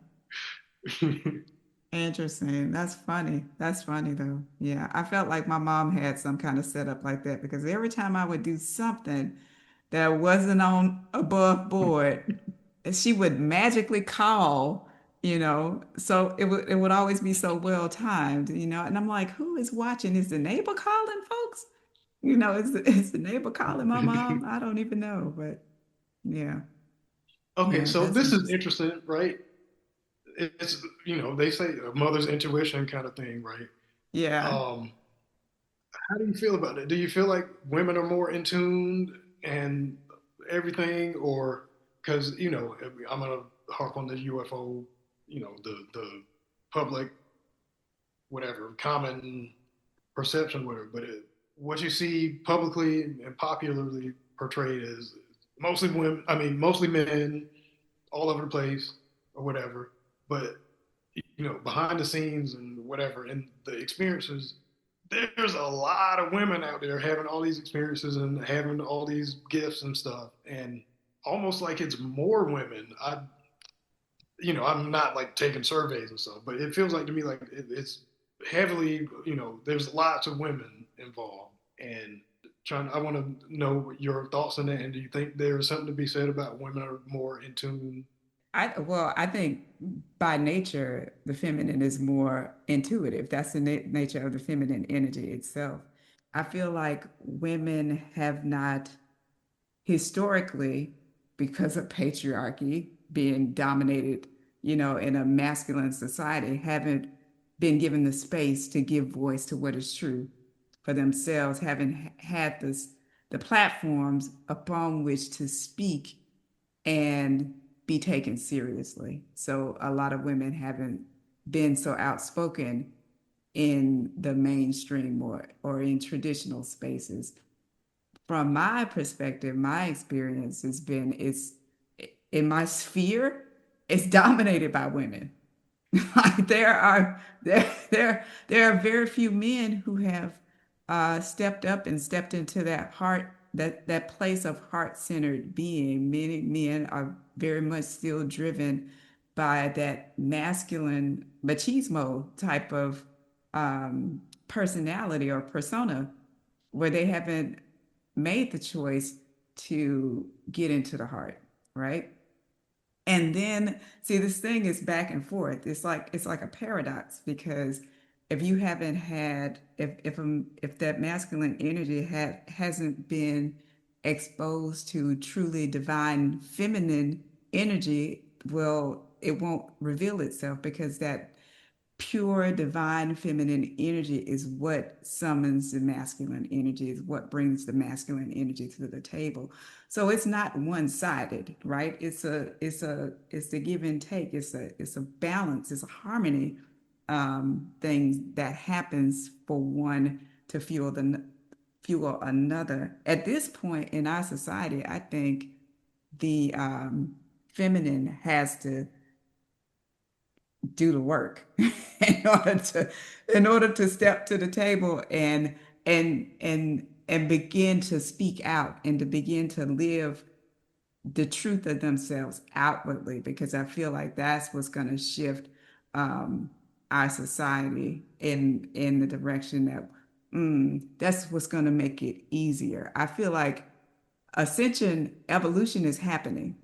Interesting. That's funny. That's funny though. Yeah, I felt like my mom had some kind of setup like that because every time I would do something that wasn't on above board, she would magically call, So it would always be so well timed. And I'm like, who is watching? Is the neighbor calling, folks? Is the neighbor calling my mom? I don't even know, but yeah, Okay, yeah, so that's this is interesting. interesting, right? It's they say a mother's intuition kind of thing, right? Yeah. Um, how do you feel about it? Do you feel like women are more in tune and everything, or because I'm gonna harp on the UFO, the public whatever common perception, whatever, but what you see publicly and popularly portrayed is mostly women. I mean, mostly men all over the place or whatever, but behind the scenes and whatever, and the experiences, there's a lot of women out there having all these experiences and having all these gifts and stuff, and almost like it's more women. I'm not like taking surveys and stuff, but it feels like to me like it's heavily, there's lots of women involved, and I want to know your thoughts on that. And do you think there's something to be said about women are more in tune? I think by nature, the feminine is more intuitive. That's the nature of the feminine energy itself. I feel like women have not historically, because of patriarchy being dominated, in a masculine society, haven't been given the space to give voice to what is true for themselves, haven't had the platforms upon which to speak and be taken seriously. So a lot of women haven't been so outspoken in the mainstream or in traditional spaces. From my perspective, my experience has been it's in my sphere, it's dominated by women. Like there are very few men who have stepped up and stepped into that place of heart-centered being. Many men are very much still driven by that masculine machismo type of personality or persona where they haven't made the choice to get into the heart, right? And then see this thing is back and forth. It's like a paradox because if you haven't had if that masculine energy hasn't been exposed to truly divine feminine energy, well, it won't reveal itself because that pure divine feminine energy is what summons the masculine energy, is what brings the masculine energy to the table. So it's not one-sided, right? It's a give and take. It's a balance, it's a harmony thing that happens for one to fuel another. At this point in our society, I think the feminine has to do the work in order to step to the table and begin to speak out and to begin to live the truth of themselves outwardly, because I feel like that's what's going to shift um, our society in the direction that that's what's going to make it easier. I feel like ascension evolution is happening.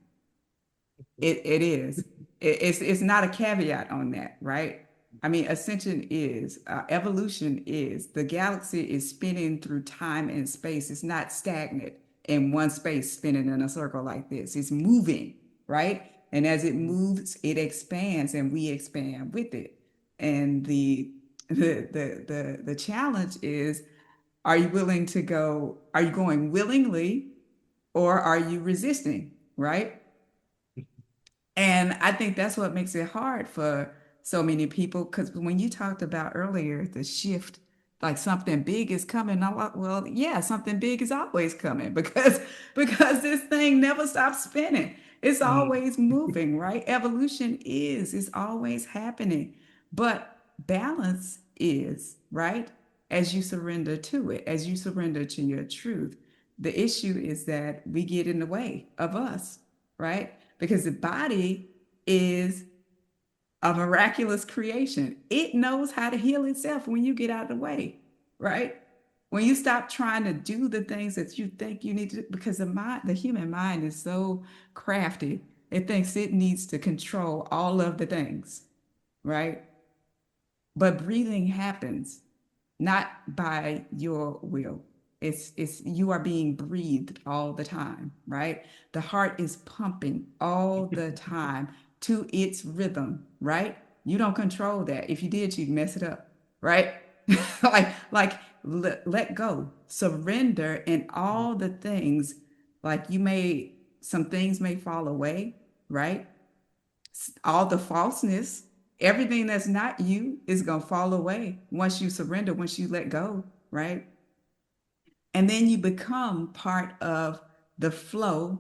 It is. It's not a caveat on that, right? I mean, ascension is, evolution is. The galaxy is spinning through time and space. It's not stagnant in one space, spinning in a circle like this. It's moving, right? And as it moves, it expands, and we expand with it. And the challenge is, are you willing to go? Are you going willingly, or are you resisting, right? And I think that's what makes it hard for so many people. Because when you talked about earlier, the shift, like something big is coming, I'm like, well, yeah, something big is always coming because this thing never stops spinning. It's Mm. always moving, right? Evolution is always happening. But balance is, right? As you surrender to it, as you surrender to your truth. The issue is that we get in the way of us, right? Because the body is a miraculous creation. It knows how to heal itself when you get out of the way, right? When you stop trying to do the things that you think you need to do, because the human mind is so crafty. It thinks it needs to control all of the things, right? But breathing happens not by your will. It's you are being breathed all the time, right? The heart is pumping all the time to its rhythm, right? You don't control that. If you did, you'd mess it up, right? like let go, surrender, and all the things. Like some things may fall away, right? All the falseness, everything that's not you is going to fall away once you surrender, once you let go, right? And then you become part of the flow,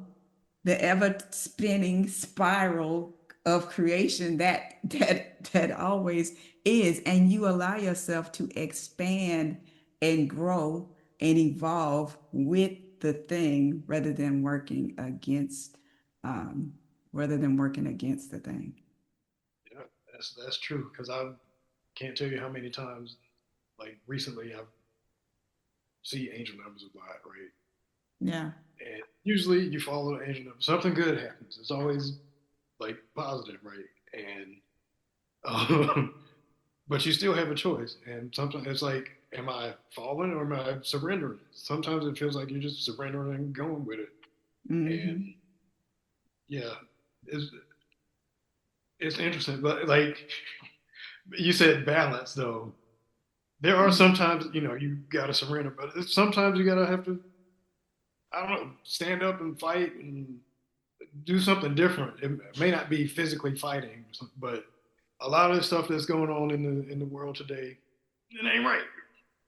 the ever spinning spiral of creation that always is, and you allow yourself to expand and grow and evolve with the thing um, rather than working against the thing. Yeah, that's true. Because I can't tell you how many times, like recently, I've see angel numbers a lot, right? Yeah. And usually, you follow the angel number, something good happens. It's always like positive, right? And but you still have a choice. And sometimes it's like, am I falling or am I surrendering? Sometimes it feels like you're just surrendering and going with it. Mm-hmm. And yeah, it's it's interesting. But like you said, balance though. There are Mm. sometimes you gotta surrender, but sometimes you gotta have to, I don't know, stand up and fight and do something different. It may not be physically fighting, but a lot of the stuff that's going on in the world today, it ain't right,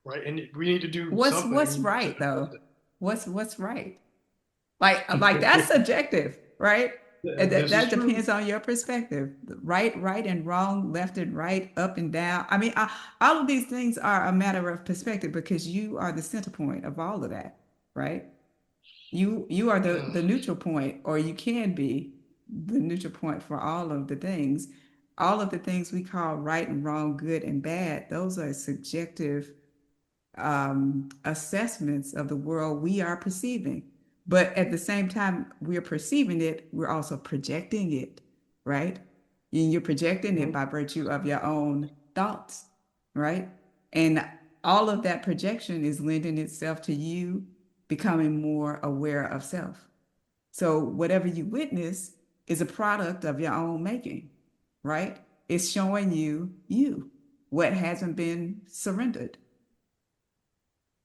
right? And we need to do What's something to right address though? What's right? Like that's it. subjective, right? That This is that true. depends on your perspective. Right and wrong, left and right, up and down. I mean, all of these things are a matter of perspective because you are the center point of all of that, right? You are the neutral point, or you can be the neutral point for all of the things. All of the things we call right and wrong, good and bad, those are subjective assessments of the world we are perceiving. But at the same time, we're perceiving it, we're also projecting it, right? And you're projecting it Mhm. by virtue of your own thoughts, right? And all of that projection is lending itself to you becoming more aware of self. So whatever you witness is a product of your own making, right? It's showing you what hasn't been surrendered,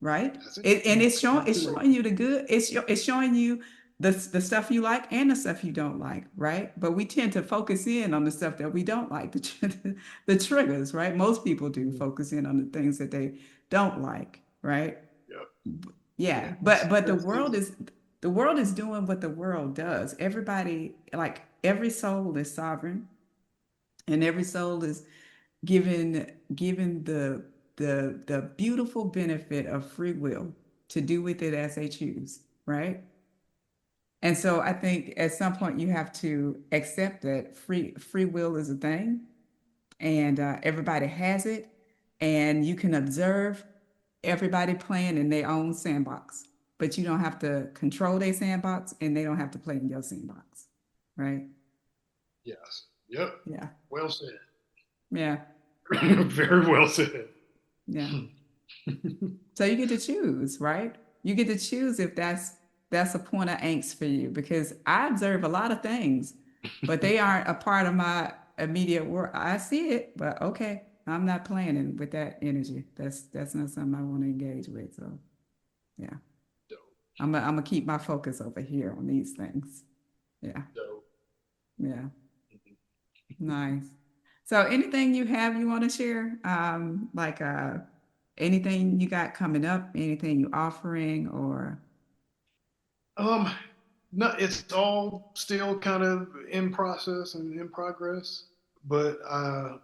right? That's it. And it's Absolutely. showing you the good. It's showing you the stuff you like and the stuff you don't like, right? But we tend to focus in on the stuff that we don't like, the triggers, right? Most people do Mhm. focus in on the things that they don't like, right? Yep. Yeah, Yeah. That's but that's the the world is doing what the world does. Everybody, like every soul is sovereign, and every soul is given the beautiful benefit of free will to do with it as they choose, right? And so I think at some point you have to accept that free will is a thing, and everybody has it, and you can observe everybody playing in their own sandbox, but you don't have to control their sandbox, and they don't have to play in your sandbox, right? yes. Yep. Yeah, Well said. yeah, Very well said. yeah. So you get to choose, right? You get to choose if that's a point of angst for you, because I observe a lot of things, but they aren't a part of my immediate work. I see it, but okay, I'm not playing with that energy. That's not something I want to engage with. So yeah, Dope. I'm gonna keep my focus over here on these things. Yeah, Dope. yeah, Mhm. nice. So anything you have you want to share? Like anything you got coming up, anything you offering or Um, no, it's all still kind of in process and in progress, but I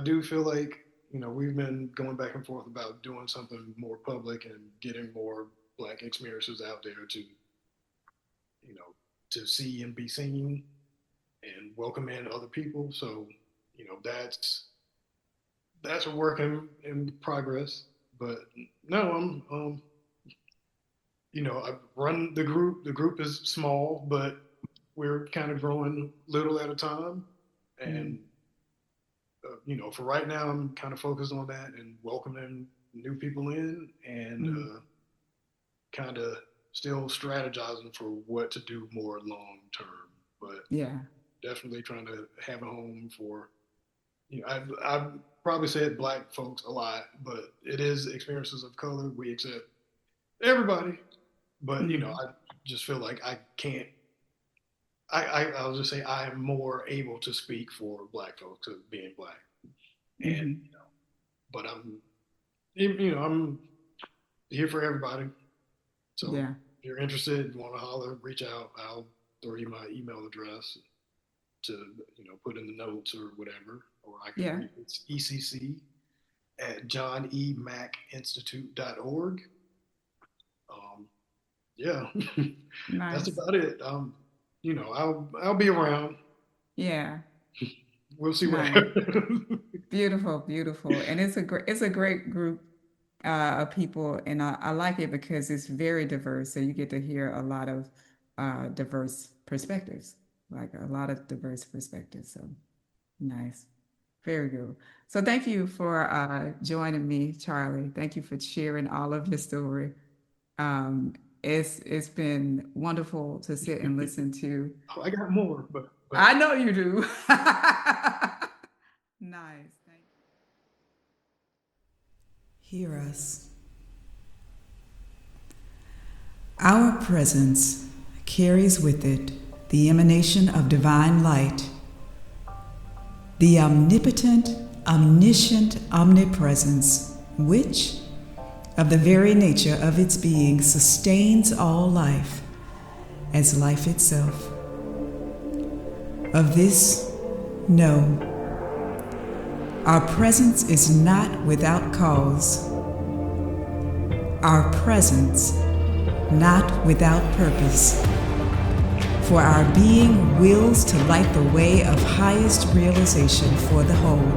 do feel like we've been going back and forth about doing something more public and getting more Black experiences out there you know to see and be seen and welcome in other people. So that's a work in progress. But no, I've run the group. The group is small, but we're kind of growing little at a time. mm, And for right now, I'm kind of focused on that and welcoming new people in, and mm, kind of still strategizing for what to do more long term. But yeah, definitely trying to have a home for I've probably said Black folks a lot, but it is experiences of color. We accept everybody, but mm, I just feel like I can't. I'll just say I am more able to speak for Black folks of being Black, and hmm, but I'm here for everybody. So yeah, if you're interested, you want to holler, reach out. I'll throw you my email address to put in the notes or whatever, or I can yeah, read it's ECC at johnemacinstitute.org. Um, yeah, that's nice, about it. I'll be around. yeah, We'll see what nice, happens. beautiful, beautiful, and it's a great group of people, and I like it because it's very diverse, so you get to hear a lot of diverse perspectives, like a lot of diverse perspectives. So nice, very good. So thank you for joining me, Charley. Thank you for sharing all of your story. Um, it's been wonderful to sit and listen to. Oh, I got more, but I know you do. Nice. Thank you. Hear us. Our presence carries with it the emanation of divine light, the omnipotent, omniscient omnipresence, which, of the very nature of its being, sustains all life as life itself. Of this, know, our presence is not without cause, our presence not without purpose, for our being wills to light the way of highest realization for the whole.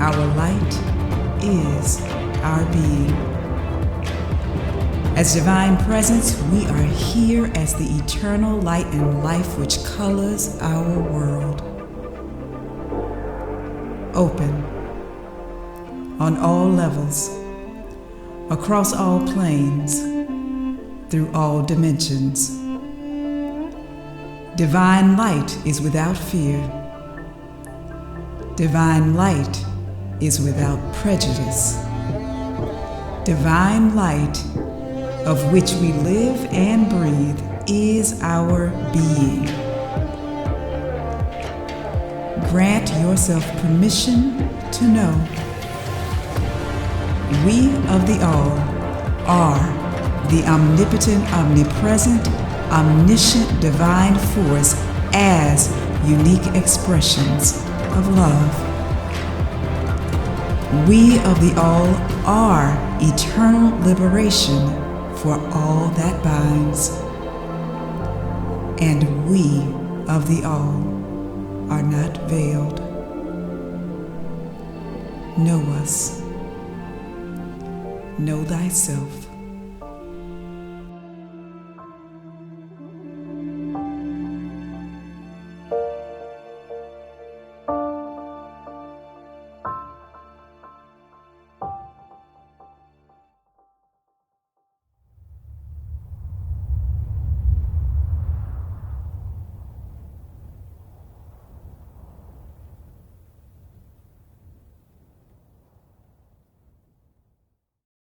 Our light is our being. As divine presence, we are here as the eternal light and life which colors our world. Open on all levels, across all planes, through all dimensions. Divine light is without fear. Divine light is without prejudice. Divine light, of which we live and breathe, is our being. Grant yourself permission to know we of the all are the omnipotent, omnipresent, omniscient divine force as unique expressions of love. We of the all are eternal liberation for all that binds. And we of the all are not veiled. Know us. Know thyself.